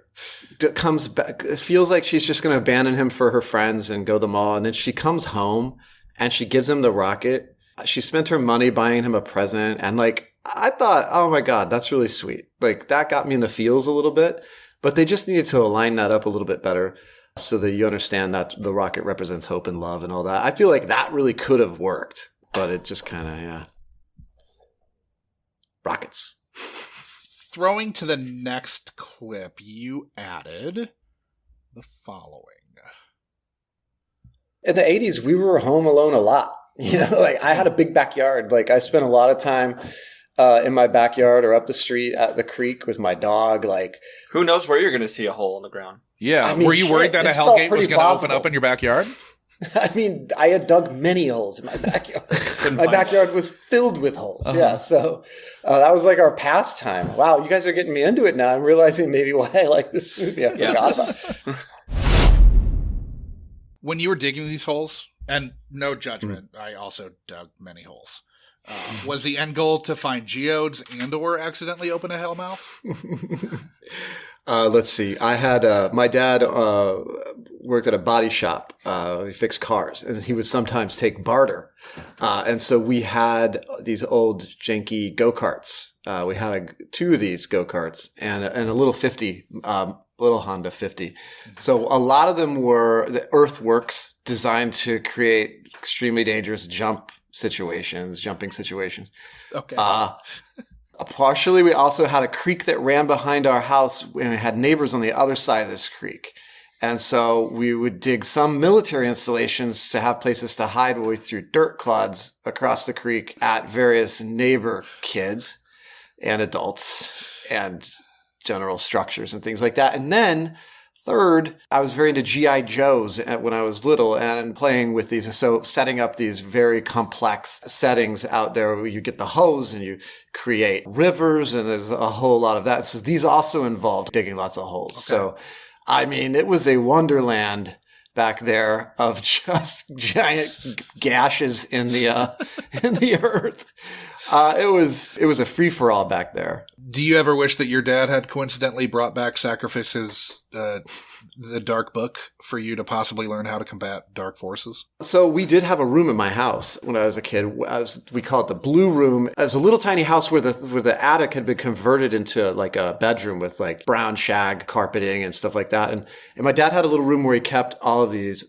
comes back, it feels like she's just going to abandon him for her friends and go to the mall, and then she comes home and she gives him the rocket. She spent her money buying him a present, and like I thought, oh my God, that's really sweet. Like that got me in the feels a little bit, but they just needed to align that up a little bit better so that you understand that the rocket represents hope and love and all that. I feel like that really could have worked, but it just kind of rockets. Throwing to the next clip, you added the following. In the 80s, we were home alone a lot. Like I had a big backyard. Like I spent a lot of time in my backyard or up the street at the creek with my dog. Like, who knows where you're going to see a hole in the ground? Yeah. I mean, were you worried that a hellgate was going to open up in your backyard? I mean, I had dug many holes in my backyard. My backyard was filled with holes. Yeah. So that was like our pastime. Wow. You guys are getting me into it now. I'm realizing maybe why I like this movie. I forgot about it. When you were digging these holes, and no judgment, I also dug many holes. Was the end goal to find geodes and or accidentally open a hellmouth? Let's see. I had my dad worked at a body shop. He fixed cars, and he would sometimes take barter. And so we had these old janky go-karts. We had two of these go-karts and a little 50, little Honda 50. So a lot of them were the earthworks designed to create extremely dangerous jumping situations. Okay. Partially, we also had a creek that ran behind our house, and we had neighbors on the other side of this creek. And so we would dig some military installations to have places to hide while we threw dirt clods across the creek at various neighbor kids and adults and general structures and things like that. And then third, I was very into G.I. Joes when I was little and playing with these. So setting up these very complex settings out there where you get the hose and you create rivers, and there's a whole lot of that. So these also involved digging lots of holes. Okay. So, I mean, it was a wonderland back there of just giant gashes in the earth. It was a free-for-all back there. Do you ever wish that your dad had coincidentally brought back Sacrifice's the Dark Book for you to possibly learn how to combat dark forces? So we did have a room in my house when I was a kid. We call it the Blue Room. It was a little tiny house where the attic had been converted into like a bedroom with like brown shag carpeting and stuff like that. And my dad had a little room where he kept all of these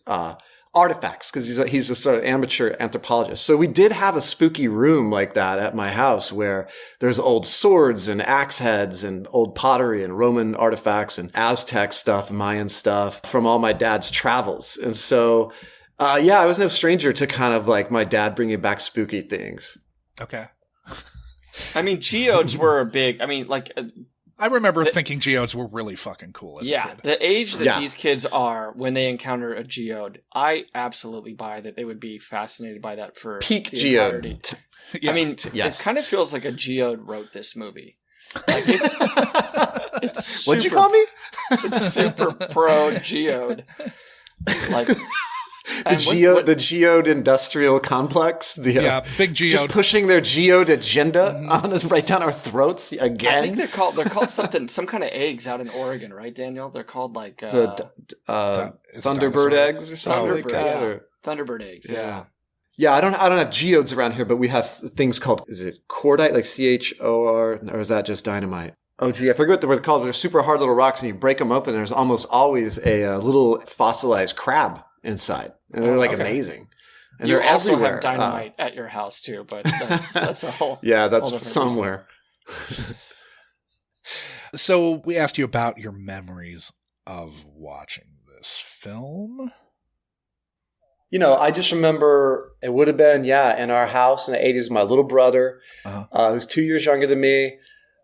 artifacts, because he's a sort of amateur anthropologist. So we did have a spooky room like that at my house where there's old swords and axe heads and old pottery and Roman artifacts and Aztec stuff, Mayan stuff from all my dad's travels. And so, I was no stranger to kind of like my dad bringing back spooky things. Okay. I mean, geodes were a big, I remember thinking geodes were really fucking cool as a kid. The age that these kids are when they encounter a geode, I absolutely buy that they would be fascinated by that for peak the geode. entirety. Yeah. I mean, it kind of feels like a geode wrote this movie. Like it's super, what'd you call me? It's super pro geode. Like the geode industrial complex. Big geode. Just pushing their geode agenda on us right down our throats again. I think they're called some kind of eggs out in Oregon, right, Daniel? They're called like Thunderbird eggs or something like that. Or Thunderbird eggs. Yeah. Yeah, I don't have geodes around here, but we have things called, is it cordite, like CHOR, or is that just dynamite? Oh, gee, I forget what they're called. They're super hard little rocks, and you break them open, and there's almost always a little fossilized crab inside. And they're amazing. And you they're also everywhere. have dynamite at your house too, but that's a whole that's somewhere. So we asked you about your memories of watching this film. I just remember it would have been, in our house in the 80s, my little brother, who's 2 years younger than me,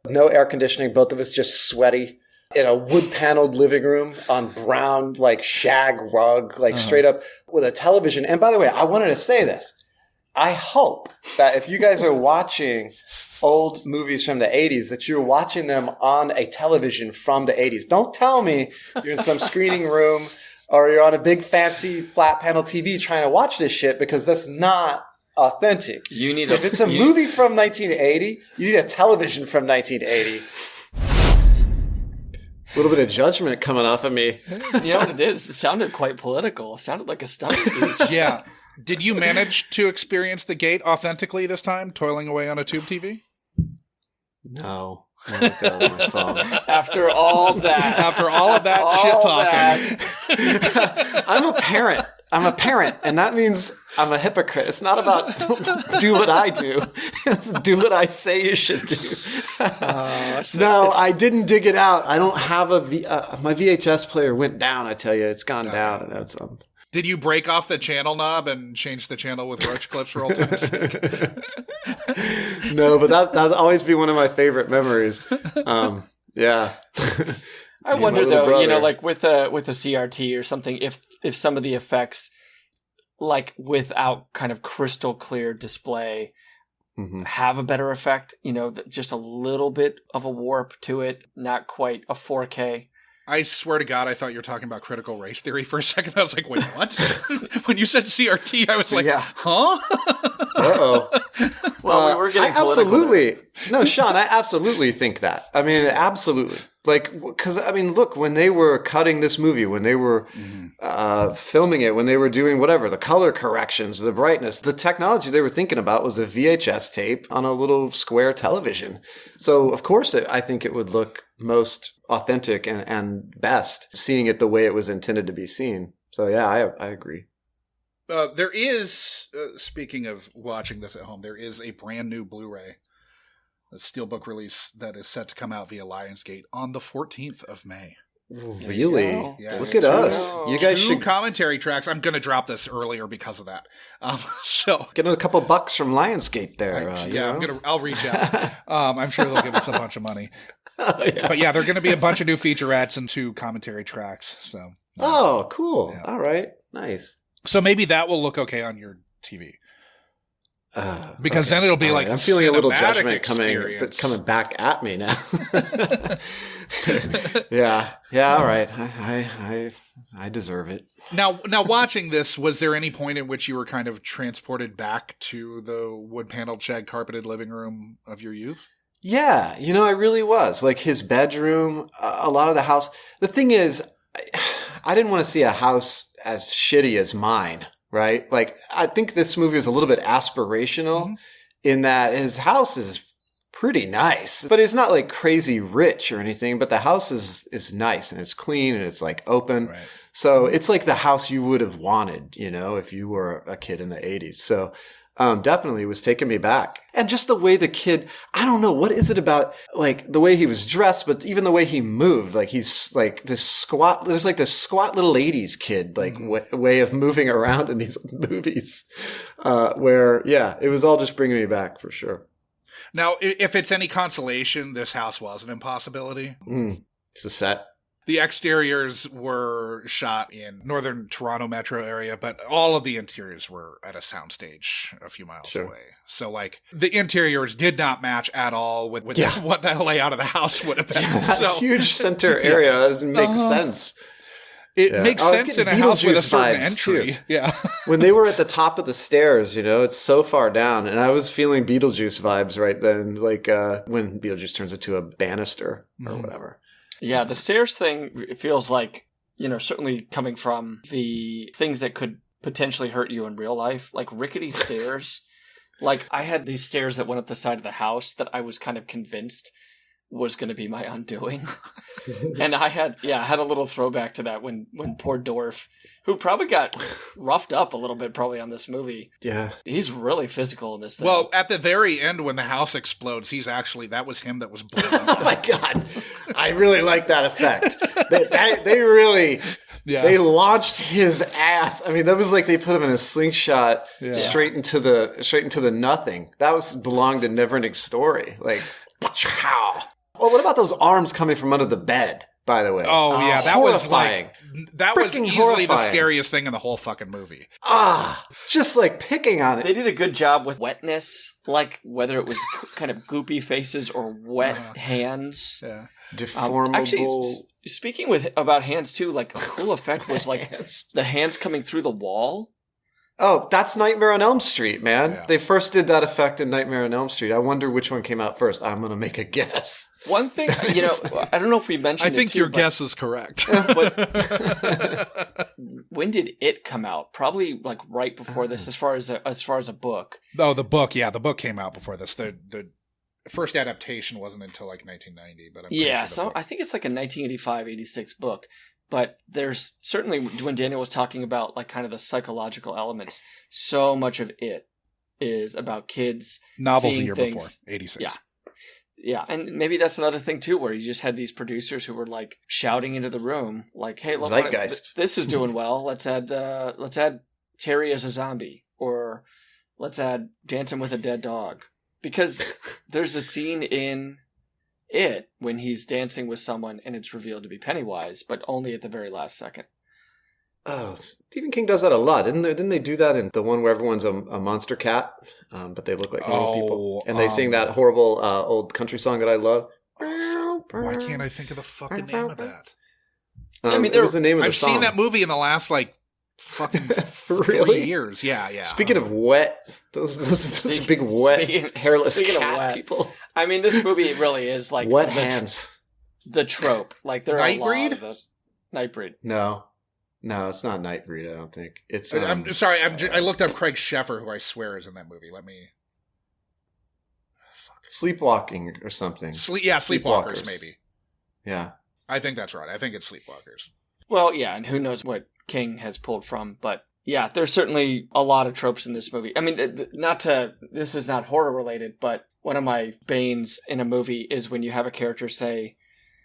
no air conditioning, both of us just sweaty, in a wood-paneled living room on brown, like, shag rug, like, straight up with a television. And by the way, I wanted to say this. I hope that if you guys are watching old movies from the 80s, that you're watching them on a television from the 80s. Don't tell me you're in some screening room or you're on a big fancy flat panel TV trying to watch this shit, because that's not authentic. If it's a movie from 1980, you need a television from 1980. A little bit of judgment coming off of me. You know what it did? It sounded quite political. It sounded like a stump speech. Yeah. Did you manage to experience the gate authentically this time, toiling away on a tube TV? No. I looked at it on my phone. After all of that shit talking. I'm a parent, and that means I'm a hypocrite. It's not about do what I do. It's do what I say you should do. No, I didn't dig it out. I don't have my VHS player went down, I tell you. It's gone down. And Did you break off the channel knob and change the channel with roach clips for old time's sake? No, but that'll always be one of my favorite memories. Yeah. I wonder though, like with a CRT or something, if some of the effects, like without kind of crystal clear display, have a better effect. Just a little bit of a warp to it, not quite a 4K. I swear to God, I thought you were talking about critical race theory for a second. I was like, wait, what? When you said CRT, I was like, huh? Uh-oh. Well, we were getting absolutely. No, Sean, I absolutely think that. I mean, absolutely. Like, because, I mean, look, when they were cutting this movie, when they were filming it, when they were doing whatever, the color corrections, the brightness, the technology they were thinking about was a VHS tape on a little square television. So, of course, I think it would look most authentic and best seeing it the way it was intended to be seen. So, yeah, I agree. There is, speaking of watching this at home, there is a brand new Blu-ray, a steelbook release that is set to come out via Lionsgate on the 14th of May. Really? Yeah, look at us. You guys should commentary tracks. I'm going to drop this earlier because of that. So get a couple bucks from Lionsgate there. I'll reach out. I'm sure they'll give us a bunch of money. But yeah, there are going to be a bunch of new featurettes and 2 commentary tracks. So. Oh, cool. Yeah. All right. Nice. So maybe that will look okay on your TV. Because then it'll be like I'm feeling a little judgment experience. coming back at me now. Yeah. All right. I deserve it. Now, watching this, was there any point in which you were kind of transported back to the wood-paneled, shag-carpeted living room of your youth? Yeah, I really was. Like his bedroom, a lot of the house. The thing is, I didn't want to see a house as shitty as mine. Right? Like, I think this movie is a little bit aspirational in that his house is pretty nice, but it's not like crazy rich or anything, but the house is nice and it's clean and it's like open. Right. So it's like the house you would have wanted, if you were a kid in the 80s. So definitely was taking me back. And just the way the kid, I don't know, what is it about like the way he was dressed, but even the way he moved, like he's like there's squat little 80s kid, like way of moving around in these movies, where, yeah, it was all just bringing me back for sure. Now, if it's any consolation, this house was an impossibility. It's a set. The exteriors were shot in northern Toronto metro area, but all of the interiors were at a soundstage a few miles away. So, like, the interiors did not match at all with what the layout of the house would have been. That huge center area doesn't make sense. It makes sense in a house with a certain entry. Too. Yeah. When they were at the top of the stairs, it's so far down, and I was feeling Beetlejuice vibes right then, like when Beetlejuice turns into a banister or whatever. Yeah, the stairs thing, it feels like, certainly coming from the things that could potentially hurt you in real life, like rickety stairs. Like, I had these stairs that went up the side of the house that I was kind of convinced was going to be my undoing. And I had a little throwback to that when poor Dorff, who probably got roughed up a little bit probably on this movie. Yeah. He's really physical in this thing. Well, at the very end when the house explodes, that was him that was blown up. Oh my God. I really like that effect. They really... Yeah. They launched his ass. I mean, that was like they put him in a slingshot straight into the nothing. That belonged to Neverending Story. Like, pow. Well, what about those arms coming from under the bed, by the way? Oh, yeah. That horrifying. was easily the scariest thing in the whole fucking movie. Just like picking on it. They did a good job with wetness, like whether it was kind of goopy faces or wet hands. Yeah. Deformable. Actually, speaking about hands too, like a cool effect was like the hands coming through the wall. Oh, that's Nightmare on Elm Street, man. Yeah. They first did that effect in Nightmare on Elm Street. I wonder which one came out first. I'm going to make a guess. One thing, I don't know if we mentioned I think your guess is correct. But when did it come out? Probably like right before this, as far as a book. Oh, the book. Yeah, the book came out before this. The first adaptation wasn't until like 1990. But I think it's like a 1985-86 book. But there's certainly, when Daniel was talking about like kind of the psychological elements, so much of it is about kids novels seeing a year things, before 86. Yeah, Yeah, and maybe that's another thing too, where you just had these producers who were like shouting into the room, like, "Hey, look, Zeitgeist. this is doing well. Let's add Terry as a zombie, or let's add Dancing with a Dead Dog," because there's a scene in it when he's dancing with someone and it's revealed to be Pennywise, but only at the very last second. Oh, Stephen King does that a lot. Didn't they do that in the one where everyone's a monster cat, but they look like normal people? And they sing that horrible old country song that I love. Why can't I think of the fucking name of that? I mean, there was the name of the song. I've seen that movie in the last, like, fucking really? 3 years. Yeah. Speaking of wet, those big wet, hairless cat people. I mean, this movie really is like... wet hands. The trope. Like, there are a lot of those. Nightbreed. No, it's not Nightbreed, I don't think. It's. I'm sorry, I looked up Craig Sheffer, who I swear is in that movie. Let me... Sleepwalking or something. Sleepwalkers, maybe. Yeah. I think that's right. I think it's Sleepwalkers. Well, yeah, and who knows what King has pulled from, but yeah, there's certainly a lot of tropes in this movie. I mean, this is not horror related, but one of my banes in a movie is when you have a character say,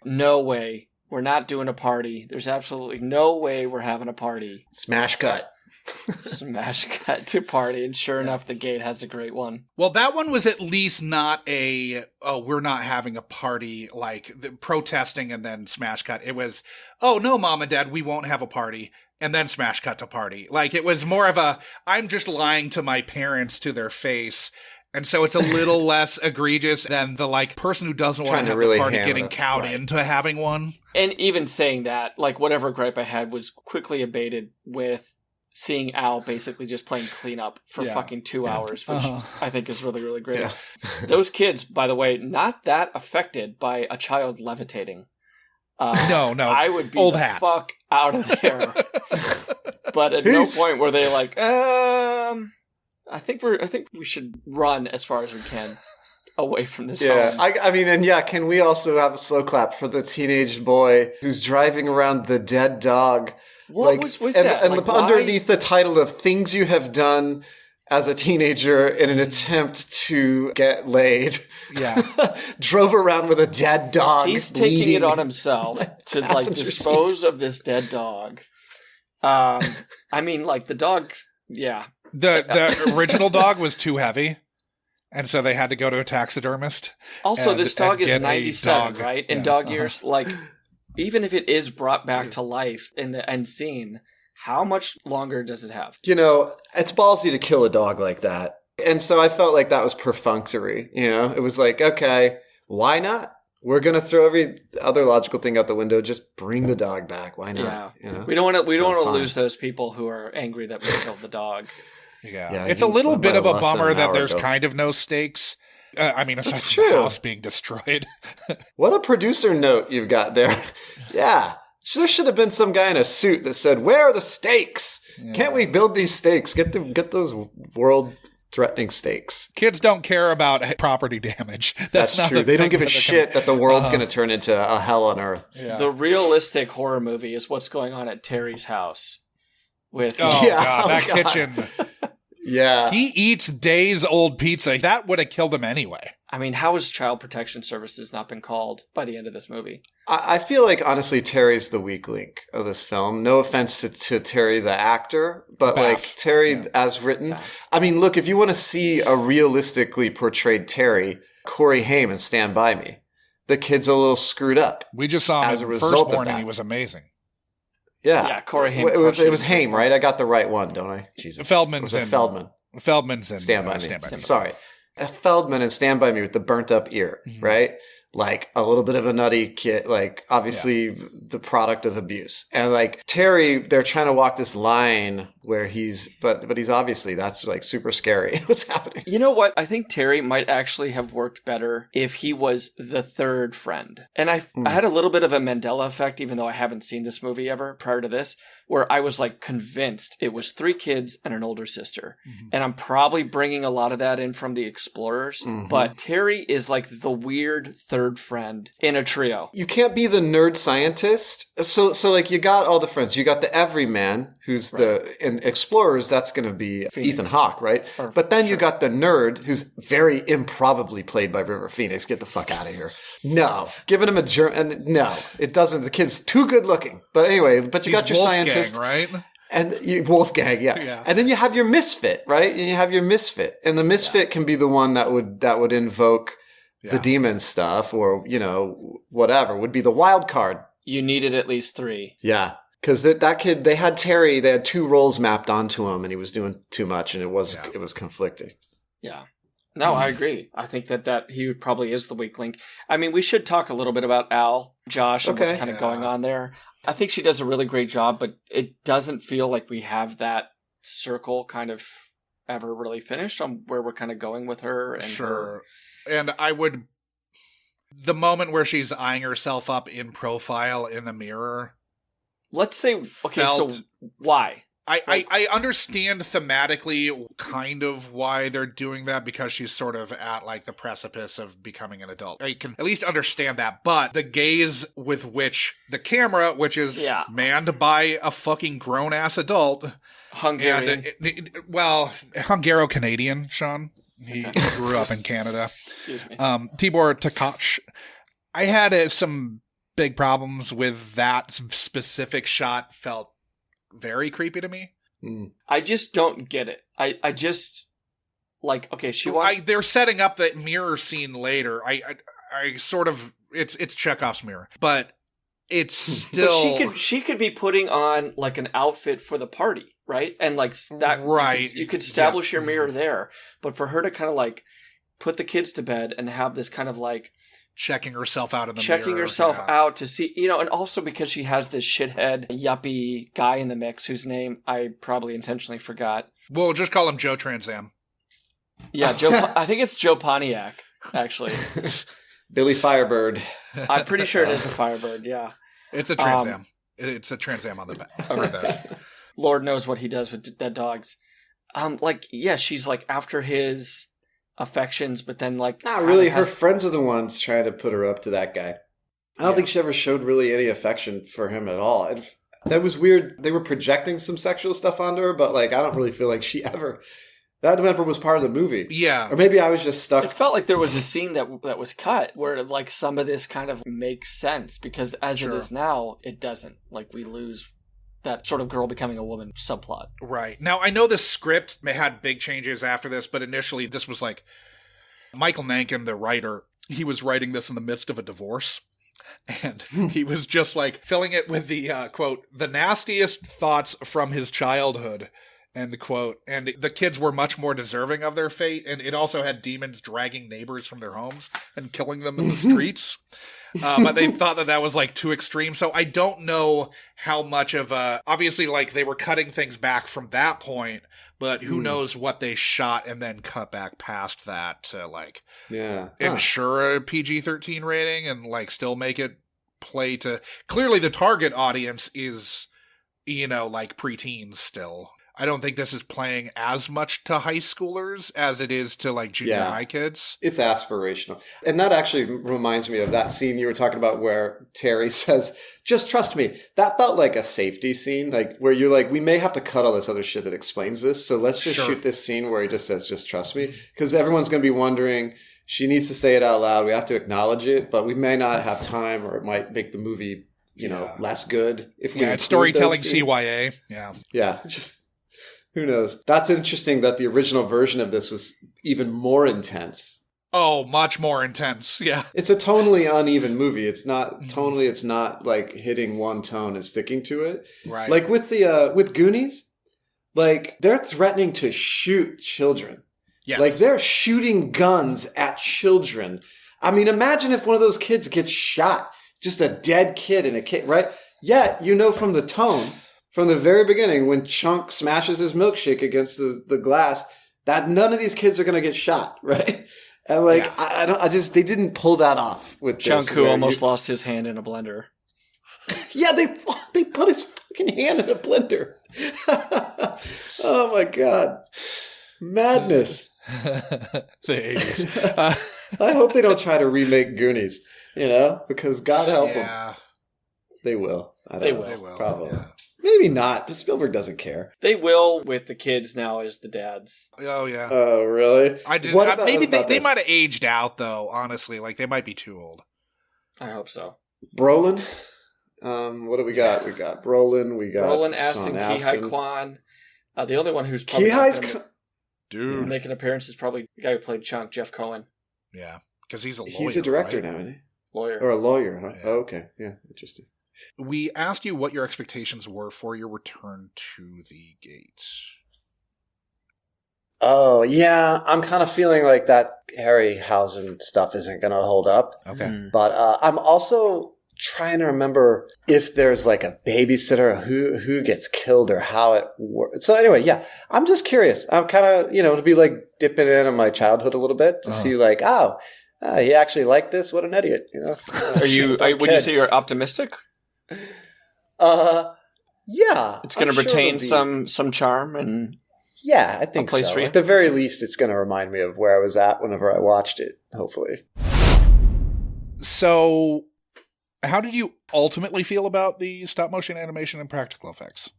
"No way, we're not doing a party. There's absolutely no way we're having a party." Smash cut. Smash cut to party, and sure enough, the gate has a great one. Well, that one was at least not we're not having a party, like protesting and then smash cut. It was, "Oh no, Mom and Dad, we won't have a party," and then smash cut to party. Like, it was more of I'm just lying to my parents to their face. And so it's a little less egregious than the, like, person who doesn't want to have the party getting cowed into having one. And even saying that, like, whatever gripe I had was quickly abated with seeing Al basically just playing cleanup for fucking 2 hours, which I think is really, really great. Yeah. Those kids, by the way, not that affected by a child levitating. No. I would be old the hat. fuck out of there. But at no point were they like, I think we should run as far as we can away from this home. I mean, and can we also have a slow clap for the teenage boy who's driving around the dead dog? What was with that? And underneath the title of Things You Have Done as a Teenager in an Attempt to Get Laid. Yeah. Drove around with a dead dog. He's taking it on himself to, like, dispose of this dead dog. I mean, like, the dog, yeah. The original dog was too heavy, and so they had to go to a taxidermist. Also, this dog is 97, right? In dog years, like, even if it is brought back to life in the end scene, how much longer does it have? You know, it's ballsy to kill a dog like that. And so I felt like that was perfunctory, you know? It was like, okay, why not? We're going to throw every other logical thing out the window. Just bring the dog back. Why not? Yeah. You know? We don't want to lose those people who are angry that we killed the dog. Yeah, it's a little bit of a bummer that there's kind of no stakes. I mean, aside from the house being destroyed. What a producer note you've got there. Yeah. There should have been some guy in a suit that said, "Where are the stakes? Yeah. Can't we build these stakes? Get those world-threatening stakes." Kids don't care about property damage. That's true. They don't give a shit that the world's going to turn into a hell on earth. Yeah. The realistic horror movie is what's going on at Terry's house. With that kitchen. Yeah. He eats days old pizza. That would have killed him anyway. I mean, how has Child Protection Services not been called by the end of this movie? I feel like, honestly, Terry's the weak link of this film. No offense to Terry the actor, but like Terry as written. I mean, look, if you want to see a realistically portrayed Terry, Corey Haim and Stand By Me. The kid's a little screwed up. We just saw him as a result first of morning. that. He was amazing. Yeah, Corey Haim. It was Haim, right? I got the right one, don't I? Jesus. Feldman's in Stand By Me. Sorry. Feldman and Stand By Me with the burnt up ear, right? Like a little bit of a nutty kid, like obviously the product of abuse. And like Terry, they're trying to walk this line where but he's obviously, that's like super scary what's happening. You know what? I think Terry might actually have worked better if he was the third friend. And I had a little bit of a Mandela effect, even though I haven't seen this movie ever prior to this, where I was like convinced it was 3 kids and an older sister. And I'm probably bringing a lot of that in from the Explorers, but Terry is like the weird third friend in a trio. You can't be the nerd scientist. So like you got all the friends. You got the everyman who's in in Explorers, that's going to be Phoenix. Ethan Hawke, right? But then you got the nerd who's very improbably played by River Phoenix. Get the fuck out of here. No. Giving him and no, it doesn't. The kid's too good looking. But anyway, but you got your scientist. right? And Wolfgang, yeah. And then you have your misfit, right? And you have your misfit. And the misfit can be the one that would invoke the demon stuff, or, whatever, would be the wild card. You needed at least 3. Yeah. Because that kid, they had 2 roles mapped onto him, and he was doing too much, and it was conflicting. Yeah. No, I agree. I think that he probably is the weak link. I mean, we should talk a little bit about Al, Josh, and what's kind of going on there. I think she does a really great job, but it doesn't feel like we have that circle kind of ever really finished on where we're kind of going with her. And sure. And the moment where she's eyeing herself up in profile in the mirror. Let's say, okay, so why? I understand thematically kind of why they're doing that, because she's sort of at like the precipice of becoming an adult. I can at least understand that, but the gaze with which the camera, which is manned by a fucking grown-ass adult. Hungarian. Hungaro-Canadian, Sean. He grew up in Canada. Excuse me. Tibor Takac. I had some big problems with that specific shot. Felt very creepy to me. I just don't get it. I just like, okay, she wants. They're setting up that mirror scene later. I sort of it's Chekhov's mirror, but it's still. But she could be putting on like an outfit for the party, right? And like that, right? You could establish your mirror there, but for her to kind of like put the kids to bed and have this kind of like. Checking herself out in the Checking mirror. herself out to see, and also because she has this shithead, yuppie guy in the mix whose name I probably intentionally forgot. We'll just call him Joe Transam. Yeah, I think it's Joe Pontiac, actually. Billy Firebird. I'm pretty sure it is a Firebird, yeah. It's a Trans Am. It's a Trans Am on the back. Okay. Lord knows what he does with dead dogs. She's like after his affections, but then like not really. Her friends are the ones trying to put her up to that guy. I don't think she ever showed really any affection for him at all. And that was weird. They were projecting some sexual stuff onto her, but like I don't really feel like she ever. That never was part of the movie. Yeah. Or maybe I was just stuck. It felt like there was a scene that was cut where like some of this kind of makes sense, because as it is now, it doesn't. Like we lose that sort of girl becoming a woman subplot. Right. Now, I know the script had big changes after this, but initially this was like Michael Nankin, the writer, he was writing this in the midst of a divorce. And he was just like filling it with the, quote, the nastiest thoughts from his childhood, end quote. And the kids were much more deserving of their fate. And it also had demons dragging neighbors from their homes and killing them in the streets. But they thought that was like too extreme. So I don't know how much of obviously like they were cutting things back from that point, but who knows what they shot and then cut back past that to like ensure a PG-13 rating and like still make it play to clearly the target audience is, like preteens still. I don't think this is playing as much to high schoolers as it is to like junior high kids. It's aspirational. And that actually reminds me of that scene you were talking about where Terry says, just trust me. That felt like a safety scene, like where you're like, we may have to cut all this other shit that explains this. So let's just shoot this scene where he just says, just trust me. Because everyone's going to be wondering, she needs to say it out loud. We have to acknowledge it, but we may not have time, or it might make the movie, less good. If we it's storytelling CYA. Yeah. Just... who knows? That's interesting that the original version of this was even more intense. Oh, much more intense. Yeah. It's a tonally uneven movie. It's not tonally, it's not like hitting one tone and sticking to it. Right. Like with the with Goonies, like they're threatening to shoot children. Yes. Like they're shooting guns at children. I mean, imagine if one of those kids gets shot. Just a dead kid and a kid, right? Yet, from the tone, from the very beginning, when Chunk smashes his milkshake against the glass, that none of these kids are going to get shot, right? And like, they didn't pull that off with Chunk, this, who almost lost his hand in a blender. Yeah, they put his fucking hand in a blender. Oh my god, madness! The 80s. I hope they don't try to remake Goonies, because God help them. They will. They will. Probably. Yeah. maybe not, but Spielberg doesn't care. They will with the kids now as the dads. Oh yeah. Oh, really? Maybe they might have aged out though. Honestly, like they might be too old. I hope so. Brolin. What do we got? We got Brolin. We got Brolin, Aston, Sean Ki-Hai Kwan. The only one who's probably Dude, make an appearance is probably the guy who played Chunk, Jeff Cohen. Yeah, because he's a lawyer. He's a director right? now, isn't he? Lawyer. Or a lawyer, huh? Yeah. Oh, okay. Yeah, interesting. We asked you what your expectations were for your return to the gate. Oh, yeah. I'm kind of feeling like that Harryhausen stuff isn't going to hold up. Okay. But I'm also trying to remember if there's like a babysitter who gets killed or how it works. So anyway, yeah, I'm just curious. I'm kind of, to be like dipping in my childhood a little bit to see like, he actually liked this. What an idiot. Would you say you're optimistic? Yeah. It's going to retain some charm and yeah, I think place so. for you? At the very least, it's going to remind me of where I was at whenever I watched it, hopefully. So, how did you ultimately feel about the stop motion animation and practical effects?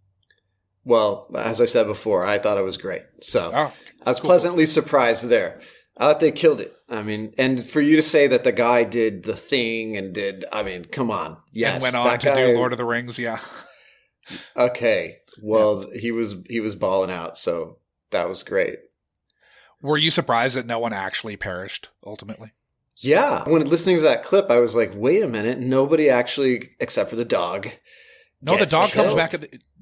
Well, as I said before, I thought it was great. So Oh, I was pleasantly surprised there. I thought they killed it. I mean, and for you to say that the guy did the thing come on. Yes. and went on to do Lord of the Rings, yeah. Okay. Well, he was balling out, so that was great. Were you surprised that no one actually perished, ultimately? Yeah. When listening to that clip, I was like, wait a minute, nobody actually, except for the dog. No, the gets dog killed. comes back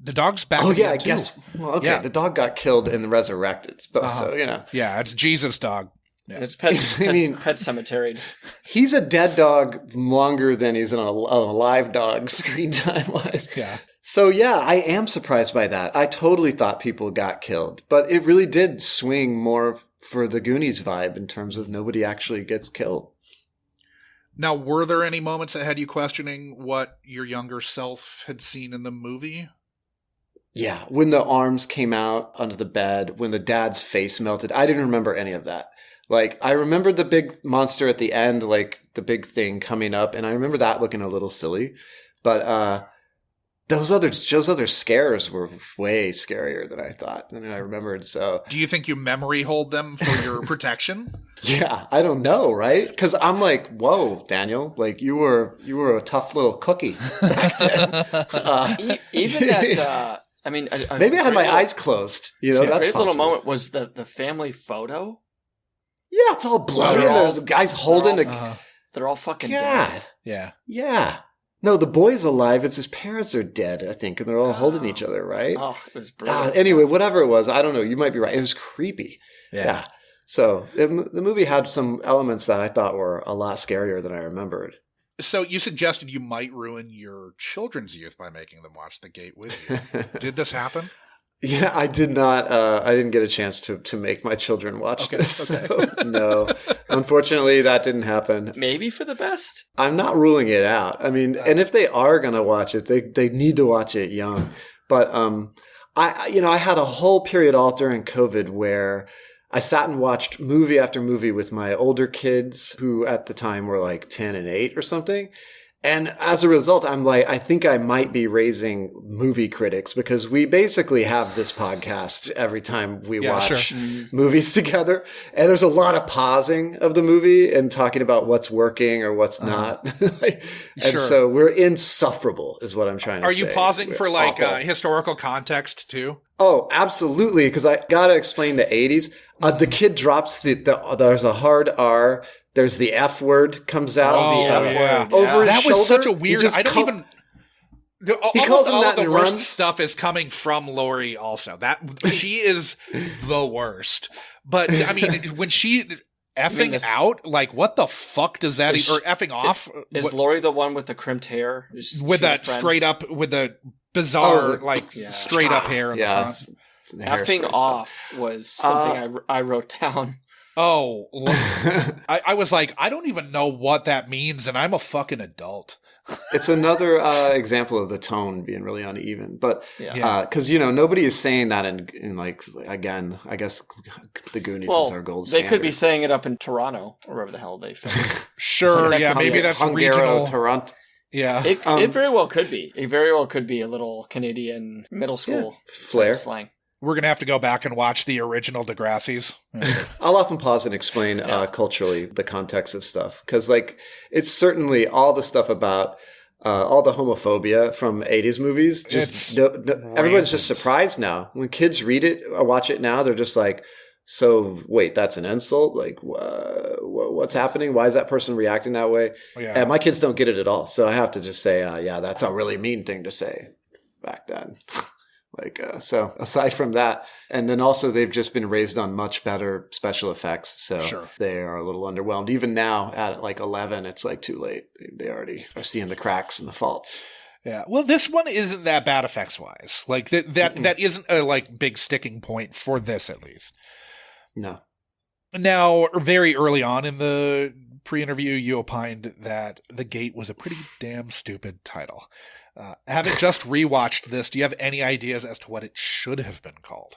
the dog's back. Oh, at the yeah, I end, too. guess. Well, okay, Yeah. the dog got killed and resurrected. So, Yeah, it's Jesus' dog. Yeah. it's Pet Cemetery. He's a dead dog longer than he's an alive dog screen time-wise. Yeah. So, yeah, I am surprised by that. I totally thought people got killed, but it really did swing more for the Goonies vibe in terms of nobody actually gets killed. Now, were there any moments that had you questioning what your younger self had seen in the movie? Yeah, when the arms came out under the bed, when the dad's face melted, I didn't remember any of that. Like, I remembered the big monster at the end, like the big thing coming up, and I remember that looking a little silly. But those other scares were way scarier than I thought, and I remembered. So, Do you think you memory hold them for your protection? yeah, I don't know, right? Because I'm like, whoa, Daniel, like you were a tough little cookie back then. Even at, maybe I had my eyes closed. That's a great possible. little moment was the family photo. Yeah, it's all bloody, and there's guys holding They're all fucking God. dead. Yeah. Yeah. No, the boy's alive. It's his parents are dead, I think, and they're all holding each other, right? Oh, it was brilliant. Anyway, whatever it was, I don't know. You might be right. It was creepy. Yeah. So the movie had some elements that I thought were a lot scarier than I remembered. So you suggested you might ruin your children's youth by making them watch The Gate with you. Did this happen? Yeah, I did not. I didn't get a chance to make my children watch this. Okay. So, no, unfortunately, that didn't happen. Maybe for the best. I'm not ruling it out. I mean, and if they are going to watch it, they need to watch it young. But I had a whole period all during COVID where I sat and watched movie after movie with my older kids, who at the time were like 10 and 8 or something. And as a result, I'm like, I think I might be raising movie critics, because we basically have this podcast every time we watch movies together. And there's a lot of pausing of the movie and talking about what's working or what's not. And so we're insufferable is what I'm trying to say. Are you pausing for like Awful. historical context too? Oh, absolutely. Because I got to explain the 80s. The kid drops there's a hard R. There's the F word comes out. Oh, yeah. Over his That shoulder. was such a weird. I don't even. He calls him all that of the and worst runs. stuff is coming from Lori. Also, that she is the worst. But I mean, when she effing out, like, what the fuck does that? Or effing off? Is Lori the one with the crimped hair? With that straight up, with the bizarre, straight up hair in the front. It's the Effing hairspray off was something I wrote down. Oh, I was like, I don't even know what that means, and I'm a fucking adult. It's another example of the tone being really uneven. But Yeah. because nobody is saying that in like, again, I guess the Goonies is our gold they standard. could be saying it up in Toronto or wherever the hell they filmed. Sure, That yeah, could be maybe it. that's Hungaro, regional. Toronto. Yeah. It very well could be. It very well could be a little Canadian middle school flair. slang. We're going to have to go back and watch the original Degrassi's. I'll often pause and explain culturally the context of stuff. Because, like, it's certainly all the stuff about all the homophobia from 80s movies. Just everyone's just surprised now. When kids read it or watch it now, they're just like, so wait, that's an insult? Like, what's happening? Why is that person reacting that way? Yeah. And my kids don't get it at all. So I have to just say, yeah, that's a really mean thing to say back then. So aside from that, and then also they've just been raised on much better special effects. So they are a little underwhelmed. Even now at like 11, it's like too late. They already are seeing the cracks and the faults. Yeah. Well, this one isn't that bad effects wise. Like that isn't a like big sticking point for this, at least. No. Now, very early on in the pre-interview, you opined that The Gate was a pretty damn stupid title. Having just rewatched this, do you have any ideas as to what it should have been called?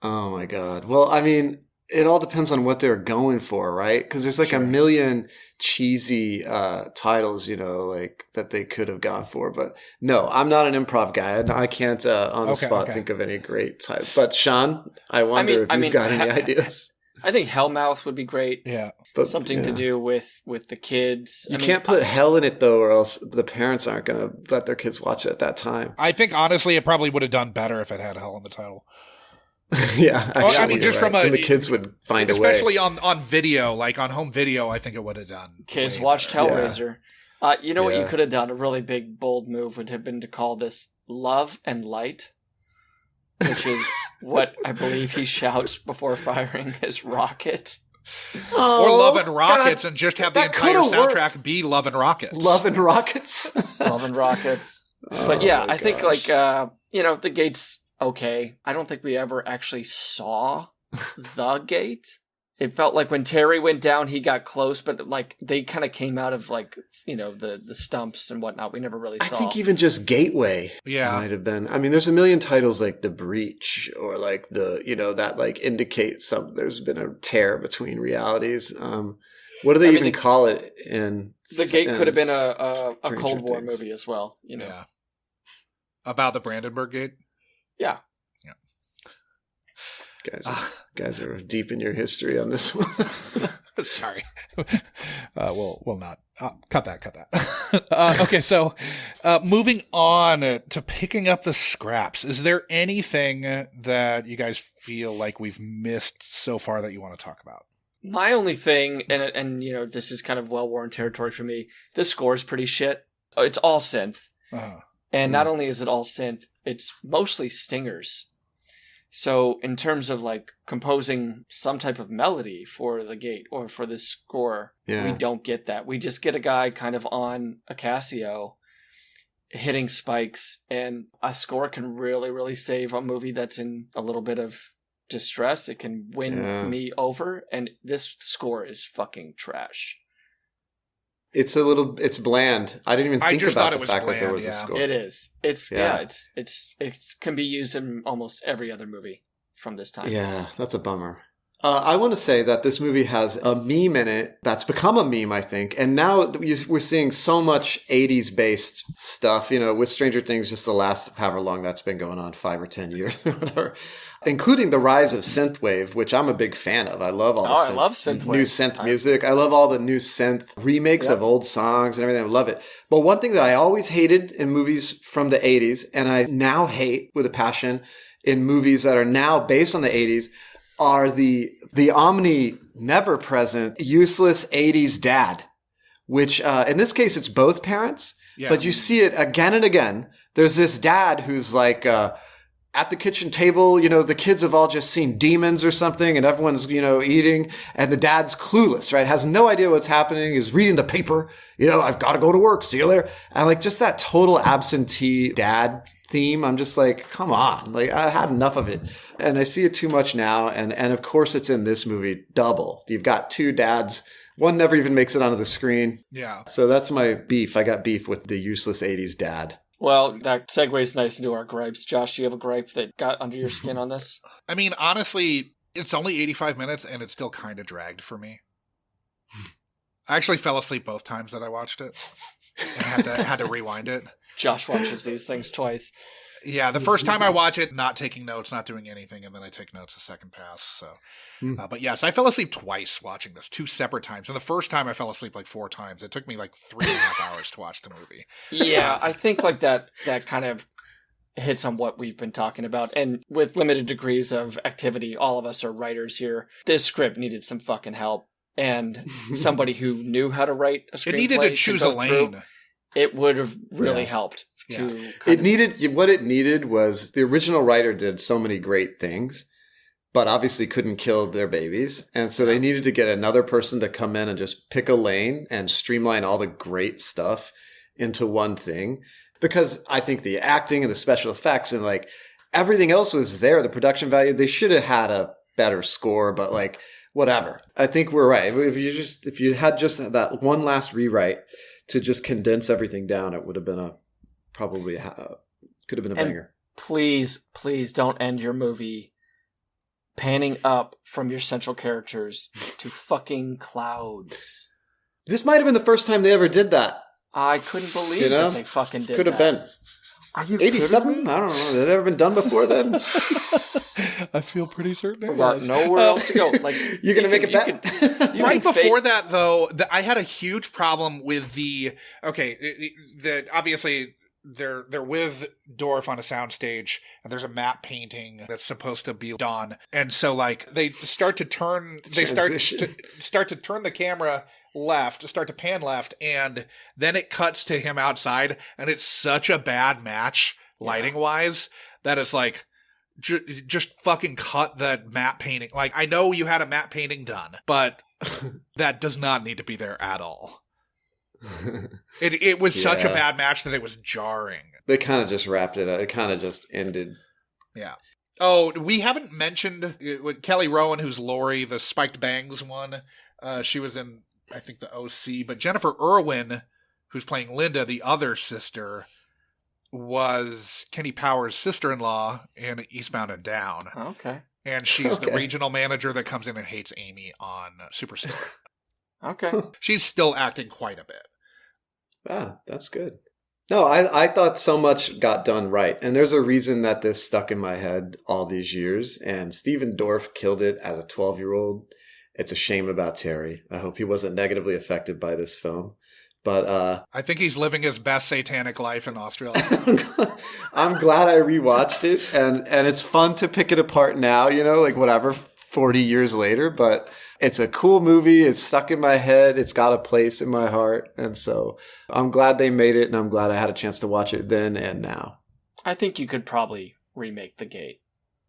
Oh my God. Well, I mean, it all depends on what they're going for, right? Because there's like a million cheesy titles, like that they could have gone for. But no, I'm not an improv guy. I can't on the spot think of any great title. But Sean, I wonder if you've got any ideas. I think Hellmouth would be great. Yeah. But, something to do with the kids. You can't put hell in it, though, or else the parents aren't going to let their kids watch it at that time. I think, honestly, it probably would have done better if it had hell in the title. Yeah, actually, I mean, just from the kids would find a way. Especially on video, like on home video, I think it would have done. Kids watched Hellraiser. You know what you could have done? A really big, bold move would have been to call this Love and Light, which is what I believe he shouts before firing his rocket. Or Love and Rockets, and just have the entire soundtrack be Love and Rockets. Love and Rockets? Love and Rockets. But yeah, I think The Gate's okay. I don't think we ever actually saw The Gate. It felt like when Terry went down, he got close, but like they kind of came out of like, the stumps and whatnot. We never really saw. I think even just Gateway might have been. I mean, there's a million titles like The Breach or like that like indicate there's been a tear between realities. What do they even call it in The Gate could have been a Cold War movie as well, Yeah. About the Brandenburg Gate? Yeah. Guys are deep in your history on this one. Sorry. We'll not. Cut that. Okay, so moving on to picking up the scraps. Is there anything that you guys feel like we've missed so far that you want to talk about? My only thing, and this is kind of well-worn territory for me, this score is pretty shit. It's all synth. Uh-huh. And not only is it all synth, it's mostly stingers. So in terms of like composing some type of melody for The Gate or for this score, we don't get that. We just get a guy kind of on a Casio hitting spikes, and a score can really, really save a movie that's in a little bit of distress. It can win me over, and this score is fucking trash. It's bland. I didn't even think about the fact that there was a score. It is. It can be used in almost every other movie from this time. Yeah, that's a bummer. I want to say that this movie has a meme in it that's become a meme, I think. And now we're seeing so much 80s-based stuff, with Stranger Things, just the last however long that's been going on, 5 or 10 years or whatever, including the rise of synthwave, which I'm a big fan of. I love all the I love synthwave. New synth music. I love all the new synth remakes of old songs and everything. I love it. But one thing that I always hated in movies from the 80s, and I now hate with a passion in movies that are now based on the 80s, are the never present useless 80s dad, which in this case it's both parents, but you see it again and again. There's this dad who's like at the kitchen table, the kids have all just seen demons or something, and everyone's eating, and the dad's clueless, right? Has no idea what's happening, is reading the paper, I've got to go to work, see you later. And like just that total absentee dad theme, I'm just like, come on, like I had enough of it. And I see it too much now, and of course it's in this movie double. You've got two dads, one never even makes it onto the screen. Yeah. So that's my beef. I got beef with the useless 80s dad. Well, that segues nice into our gripes. Josh, do you have a gripe that got under your skin on this? I mean, honestly, it's only 85 minutes and it's still kind of dragged for me. I actually fell asleep both times that I watched it. And had to rewind it. Josh watches these things twice. Yeah, the first time I watch it, not taking notes, not doing anything, and then I take notes the second pass. So, but yes, I fell asleep twice watching this, 2 separate times. And the first time I fell asleep like 4 times. It took me like 3.5 hours to watch the movie. Yeah, I think like that kind of hits on what we've been talking about. And with limited degrees of activity, all of us are writers here. This script needed some fucking help. And somebody who knew how to write a screenplay. It needed to choose a lane. It would have really helped. What it needed was the original writer did so many great things, but obviously couldn't kill their babies. And so they needed to get another person to come in and just pick a lane and streamline all the great stuff into one thing. Because I think the acting and the special effects and like everything else was there, the production value, they should have had a better score, but like whatever. I think we're right. If you had just that one last rewrite to just condense everything down, it would have been could have been a banger. Please don't end your movie panning up from your central characters to fucking clouds. This might have been the first time they ever did that. I couldn't believe that they fucking did that. Could have been. Are you 87? I don't know. Had it ever been done before then? I feel pretty certain it was. Nowhere else to go. Like you're going to make a bet? Right before that, though, I had a huge problem with obviously they're with Dorff on a soundstage, and there's a matte painting that's supposed to be done, and so like they start to turn the camera left, start to pan left, and then it cuts to him outside, and it's such a bad match lighting wise that it's like just fucking cut the matte painting. Like I know you had a matte painting done, but that does not need to be there at all. It was such a bad match that it was jarring. They kind of just wrapped it up. It kind of just ended. Yeah. Oh, we haven't mentioned with Kelly Rowan, who's Lori, the spiked bangs one. She was in, I think, the OC. But Jennifer Irwin, who's playing Linda, the other sister, was Kenny Powers' sister-in-law in Eastbound and Down. Okay. And she's the regional manager that comes in and hates Amy on Superstore. Okay. She's still acting quite a bit. Ah, that's good. No, I thought so much got done right. And there's a reason that this stuck in my head all these years. And Stephen Dorff killed it as a 12-year-old. It's a shame about Terry. I hope he wasn't negatively affected by this film. But I think he's living his best satanic life in Australia. I'm glad I rewatched it. And it's fun to pick it apart now, like whatever, 40 years later. But it's a cool movie. It's stuck in my head. It's got a place in my heart. And so I'm glad they made it, and I'm glad I had a chance to watch it then and now. I think you could probably remake The Gate.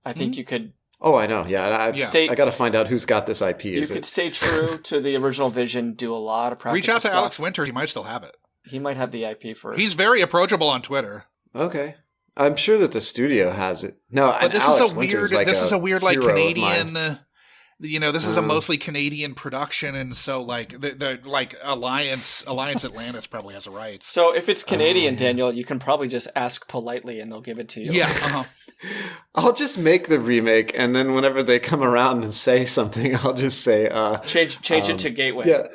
I think you could. Oh, I know. Yeah. I got to find out who's got this IP. You could stay true to the original vision, do a lot of practical Reach out to stuff. Alex Winter. He might still have it. He might have the IP for it. He's very approachable on Twitter. Okay. I'm sure that the studio has it. No, but this Alex is a weird like Canadian. This is a mostly Canadian production, and so like the like Alliance Atlantis probably has the rights. So if it's Canadian, Daniel, you can probably just ask politely, and they'll give it to you. Yeah. I'll just make the remake, and then whenever they come around and say something, I'll just say change it to Gateway. Yeah.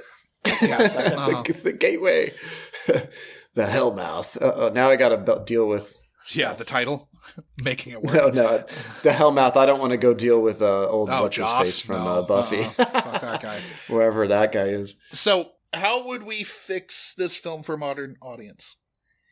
The Gateway. The Hellmouth. Now I got to deal with. Yeah, the title, making it work. No, the Hellmouth. I don't want to go deal with old what's Joss? his face from Buffy. Fuck that guy. Wherever that guy is. So, how would we fix this film for a modern audience?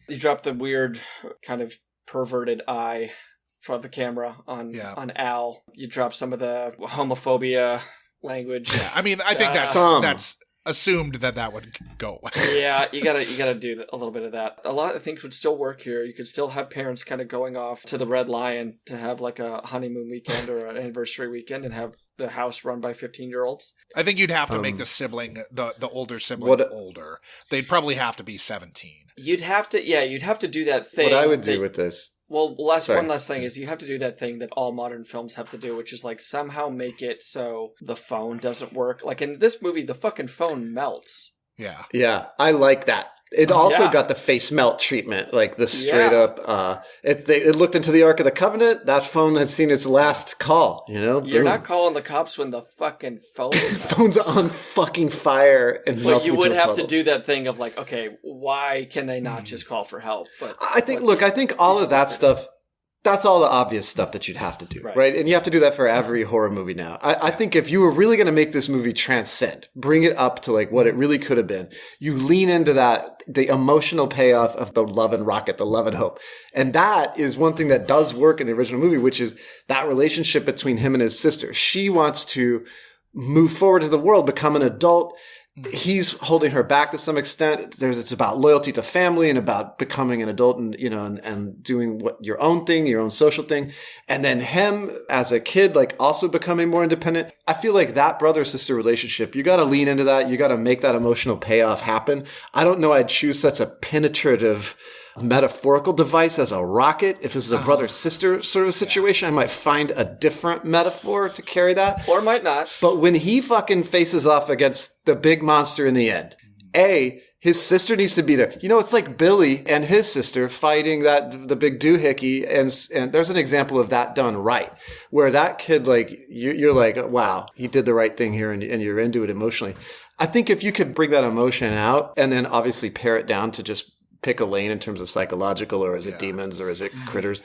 You drop the weird kind of perverted eye from the camera on Al. You drop some of the homophobia language. Yeah, I mean, I think that's assumed that would go away. Yeah, you gotta do a little bit of that. A lot of things would still work here. You could still have parents kind of going off to the Red Lion to have like a honeymoon weekend or an anniversary weekend and have the house run by 15-year-olds. I think you'd have to make the sibling, the older sibling, older. They'd probably have to be 17. You'd have to do that thing. What I would do with this. Well, one last thing is you have to do that thing that all modern films have to do, which is like somehow make it so the phone doesn't work. Like in this movie, the fucking phone melts Yeah. Yeah, I like that. It also Yeah. got the face melt treatment, like the straight up. It looked into the Ark of the Covenant. That phone had seen its last call. You're Boom. not calling the cops when the fucking phone Phone's on fucking fire and But melting you would into a have to puddle. do that thing of like, okay, why can they not just call for help? But I think all of that stuff. That's all the obvious stuff that you'd have to do, right? And you have to do that for every horror movie now. I think if you were really going to make this movie transcend, bring it up to like what it really could have been, you lean into that, the emotional payoff of the love and rocket, the love and hope. And that is one thing that does work in the original movie, which is that relationship between him and his sister. She wants to move forward to the world, become an adult. He's holding her back to some extent. It's about loyalty to family and about becoming an adult and, and doing what your own thing, your own social thing. And then him as a kid, like also becoming more independent. I feel like that brother-sister relationship, you got to lean into that. You got to make that emotional payoff happen. I don't know I'd choose such a penetrative metaphorical device as a rocket. If this is a brother-sister sort of situation, I might find a different metaphor to carry that. or might not. But when he fucking faces off against the big monster in the end, his sister needs to be there. It's like Billy and his sister fighting the big doohickey, and there's an example of that done right, where that kid, like, you're like, wow, he did the right thing here, and you're into it emotionally. I think if you could bring that emotion out and then obviously pare it down to just pick a lane in terms of psychological, or is it demons, or is it critters,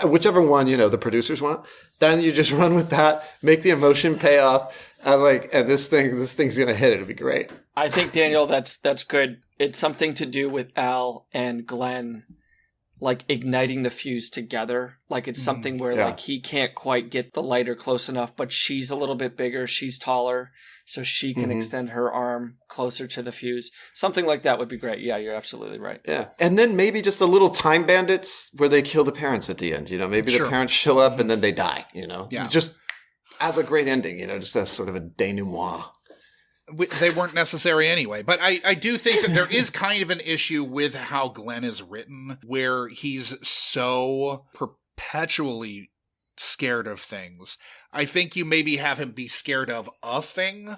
whichever one, the producers want, then you just run with that, make the emotion pay off. And this thing's going to hit. It'll be great. I think, Daniel, that's good. It's something to do with Al and Glenn, like igniting the fuse together. Like it's something where like he can't quite get the lighter close enough, but she's a little bit bigger. She's taller, so she can extend her arm closer to the fuse. Something like that would be great. Yeah, you're absolutely right. Yeah. And then maybe just a little Time Bandits where they kill the parents at the end. Maybe the parents show up and then they die, Yeah. Just as a great ending, just as sort of a denouement. They weren't necessary anyway. But I do think that there is kind of an issue with how Glenn is written, where he's so perpetually scared of things. I think you maybe have him be scared of a thing,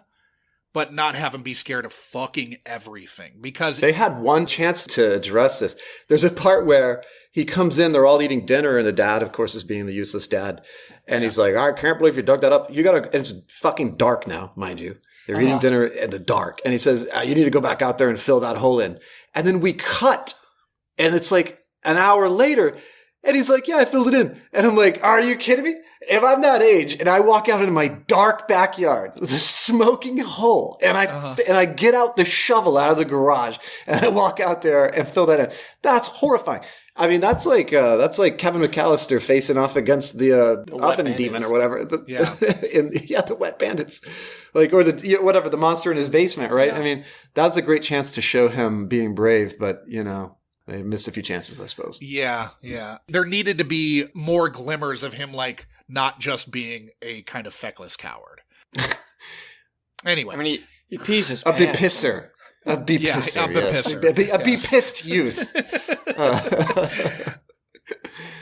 but not have him be scared of fucking everything. Because they had one chance to address this. There's a part where he comes in, they're all eating dinner, and the dad, of course, is being the useless dad. And he's like, I can't believe you dug that up. It's fucking dark now, mind you. They're eating dinner in the dark. And he says, you need to go back out there and fill that hole in. And then we cut. And it's like an hour later. And he's like, yeah, I filled it in. And I'm like, are you kidding me? If I'm that age and I walk out into my dark backyard, there's a smoking hole, and I get out the shovel out of the garage and I walk out there and fill that in. That's horrifying. I mean, that's like Kevin McAllister facing off against the oven demon or whatever. The wet bandits, like, or the monster in his basement, right? Yeah. I mean, that's a great chance to show him being brave, but they missed a few chances, I suppose. Yeah. There needed to be more glimmers of him, like, not just being a kind of feckless coward. Anyway. I mean, he pees his pants. A big pisser. A be pisser, yes. pisser. A be pissed youth.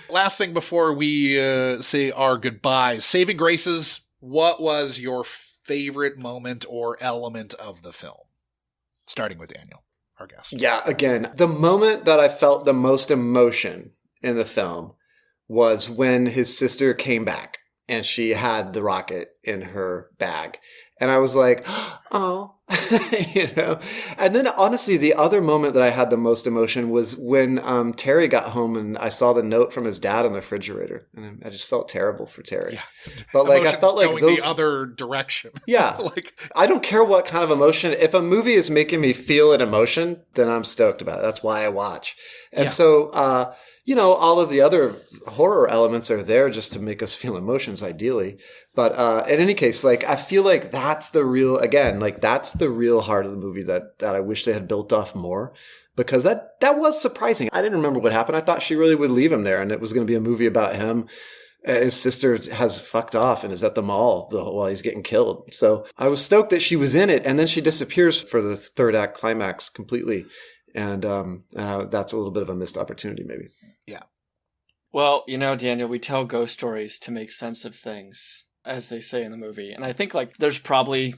Last thing before we say our goodbyes. Saving graces, what was your favorite moment or element of the film? Starting with Daniel, our guest. Yeah, again, the moment that I felt the most emotion in the film was when his sister came back and she had the rocket in her bag. And I was like, oh, And then honestly, the other moment that I had the most emotion was when Terry got home and I saw the note from his dad on the refrigerator. And I just felt terrible for Terry. Yeah. But like, I felt like going those... the other direction. Yeah. I don't care what kind of emotion. If a movie is making me feel an emotion, then I'm stoked about it. That's why I watch. And so, all of the other horror elements are there just to make us feel emotions, ideally. But in any case, I feel like that's the real heart of the movie that I wish they had built off more, because that was surprising. I didn't remember what happened. I thought she really would leave him there, and it was going to be a movie about him. His sister has fucked off and is at the mall while he's getting killed. So I was stoked that she was in it, and then she disappears for the third act climax completely. And that's a little bit of a missed opportunity, maybe. Yeah. Well, Daniel, we tell ghost stories to make sense of things, as they say in the movie. And I think there's probably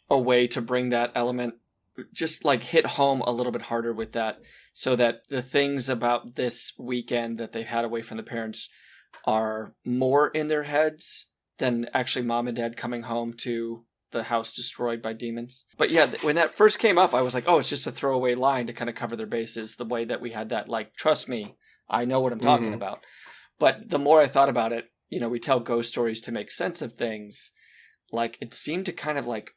a way to bring that element just like hit home a little bit harder with that, so that the things about this weekend that they had away from the parents are more in their heads than actually mom and dad coming home to the house destroyed by demons. But yeah, when that first came up, I was like, oh, it's just a throwaway line to kind of cover their bases, the way that we had that, like, trust me, I know what I'm talking about. But the more I thought about it, you know, we tell ghost stories to make sense of things. Like, it seemed to kind of like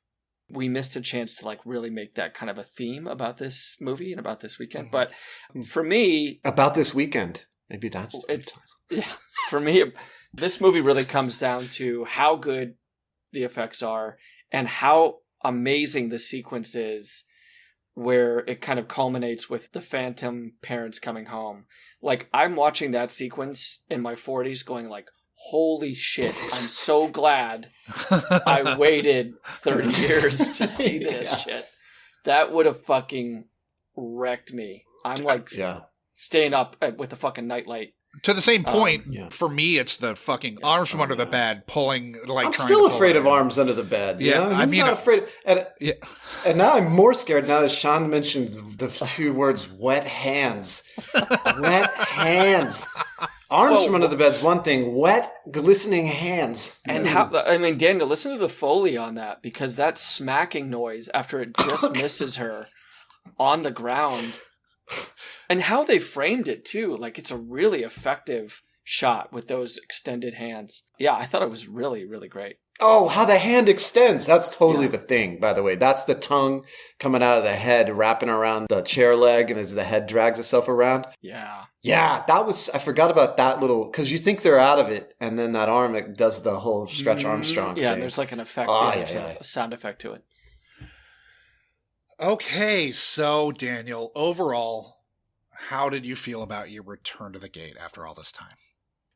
we missed a chance to like really make that kind of a theme about this movie and about this weekend. But for me, about this weekend, maybe that's for me, this movie really comes down to how good the effects are and how amazing the sequence is, where it kind of culminates with the phantom parents coming home. Like, I'm watching that sequence in my 40s going like, holy shit, I'm so glad I waited 30 years to see this shit. That would have fucking wrecked me. I'm like staying up with the fucking nightlight. To the same point, for me, it's the fucking arms from under the bed pulling. Like, I'm still afraid of arms under the bed. You know? He's not afraid. And now I'm more scared now that Sean mentioned the two words "wet hands." Wet hands. Arms from under the bed's one thing. Wet, glistening hands. And Daniel, listen to the Foley on that, because that smacking noise after it just misses her on the ground. And how they framed it, too. Like, it's a really effective shot with those extended hands. Yeah, I thought it was really, really great. Oh, how the hand extends. That's totally the thing, by the way. That's the tongue coming out of the head, wrapping around the chair leg, and as the head drags itself around. Yeah. Yeah, I forgot about that little, because you think they're out of it, and then that arm, it does the whole Stretch Armstrong thing. Yeah, there's like an effect. A sound effect to it. Okay, so Daniel, overall, how did you feel about your return to the gate after all this time?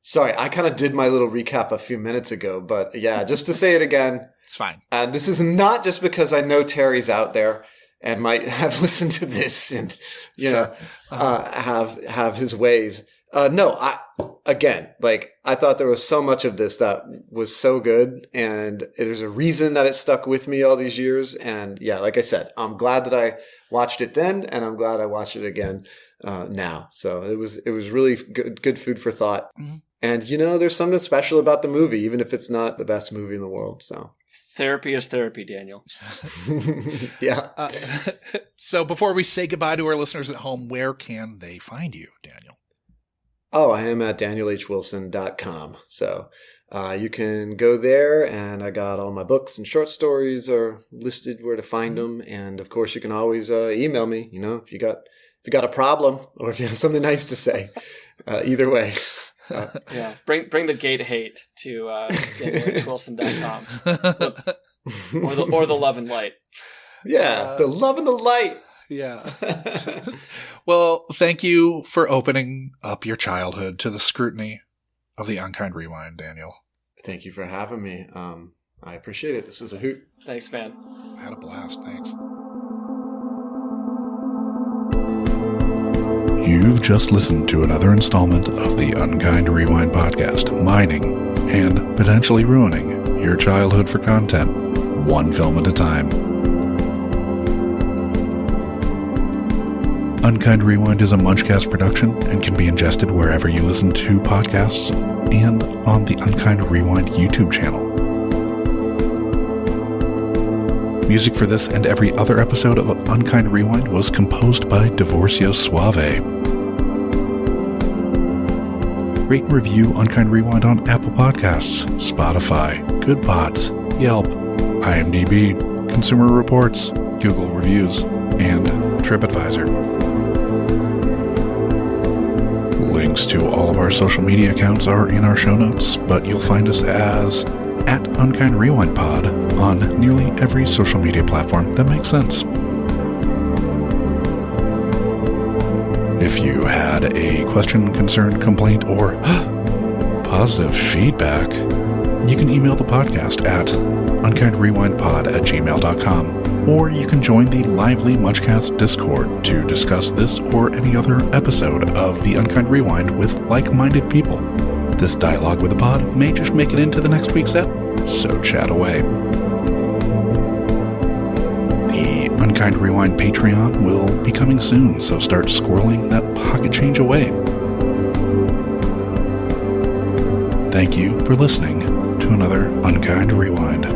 Sorry, I kind of did my little recap a few minutes ago, but yeah, just to say it again. It's fine. And this is not just because I know Terry's out there and might have listened to this and, have his ways. I thought there was so much of this that was so good, and there's a reason that it stuck with me all these years. And yeah, like I said, I'm glad that I watched it then, and I'm glad I watched it again now. So it was really good food for thought. Mm-hmm. And there's something special about the movie, even if it's not the best movie in the world. So therapy is therapy, Daniel. Yeah. So before we say goodbye to our listeners at home, where can they find you, Daniel? Oh, I am at danielhwilson.com. So you can go there, and I got all my books and short stories are listed where to find them. And of course, you can always email me, if you got a problem or if you have something nice to say. Either way. Bring the gate hate to danielhwilson.com or the love and light. Yeah, the love and the light. Yeah. Well, thank you for opening up your childhood to the scrutiny of the Unkind Rewind, Daniel. Thank you for having me. I appreciate it. This is a hoot. Thanks, man. I had a blast. Thanks. You've just listened to another installment of the Unkind Rewind podcast, mining and potentially ruining your childhood for content, one film at a time. Unkind Rewind is a Munchcast production and can be ingested wherever you listen to podcasts and on the Unkind Rewind YouTube channel. Music for this and every other episode of Unkind Rewind was composed by Divorcio Suave. Rate and review Unkind Rewind on Apple Podcasts, Spotify, Good Pods, Yelp, IMDb, Consumer Reports, Google Reviews, and TripAdvisor. Links to all of our social media accounts are in our show notes, but you'll find us as at Unkind Rewind Pod on nearly every social media platform that makes sense. If you had a question, concern, complaint, or positive feedback, you can email the podcast at unkindrewindpod@gmail.com, or you can join the lively Munchcast Discord to discuss this or any other episode of the Unkind Rewind with like-minded people. This dialogue with the pod may just make it into the next week's ep, so chat away. The Unkind Unkind Rewind Patreon will be coming soon, so start squirreling that pocket change away. Thank you for listening to another Unkind Rewind.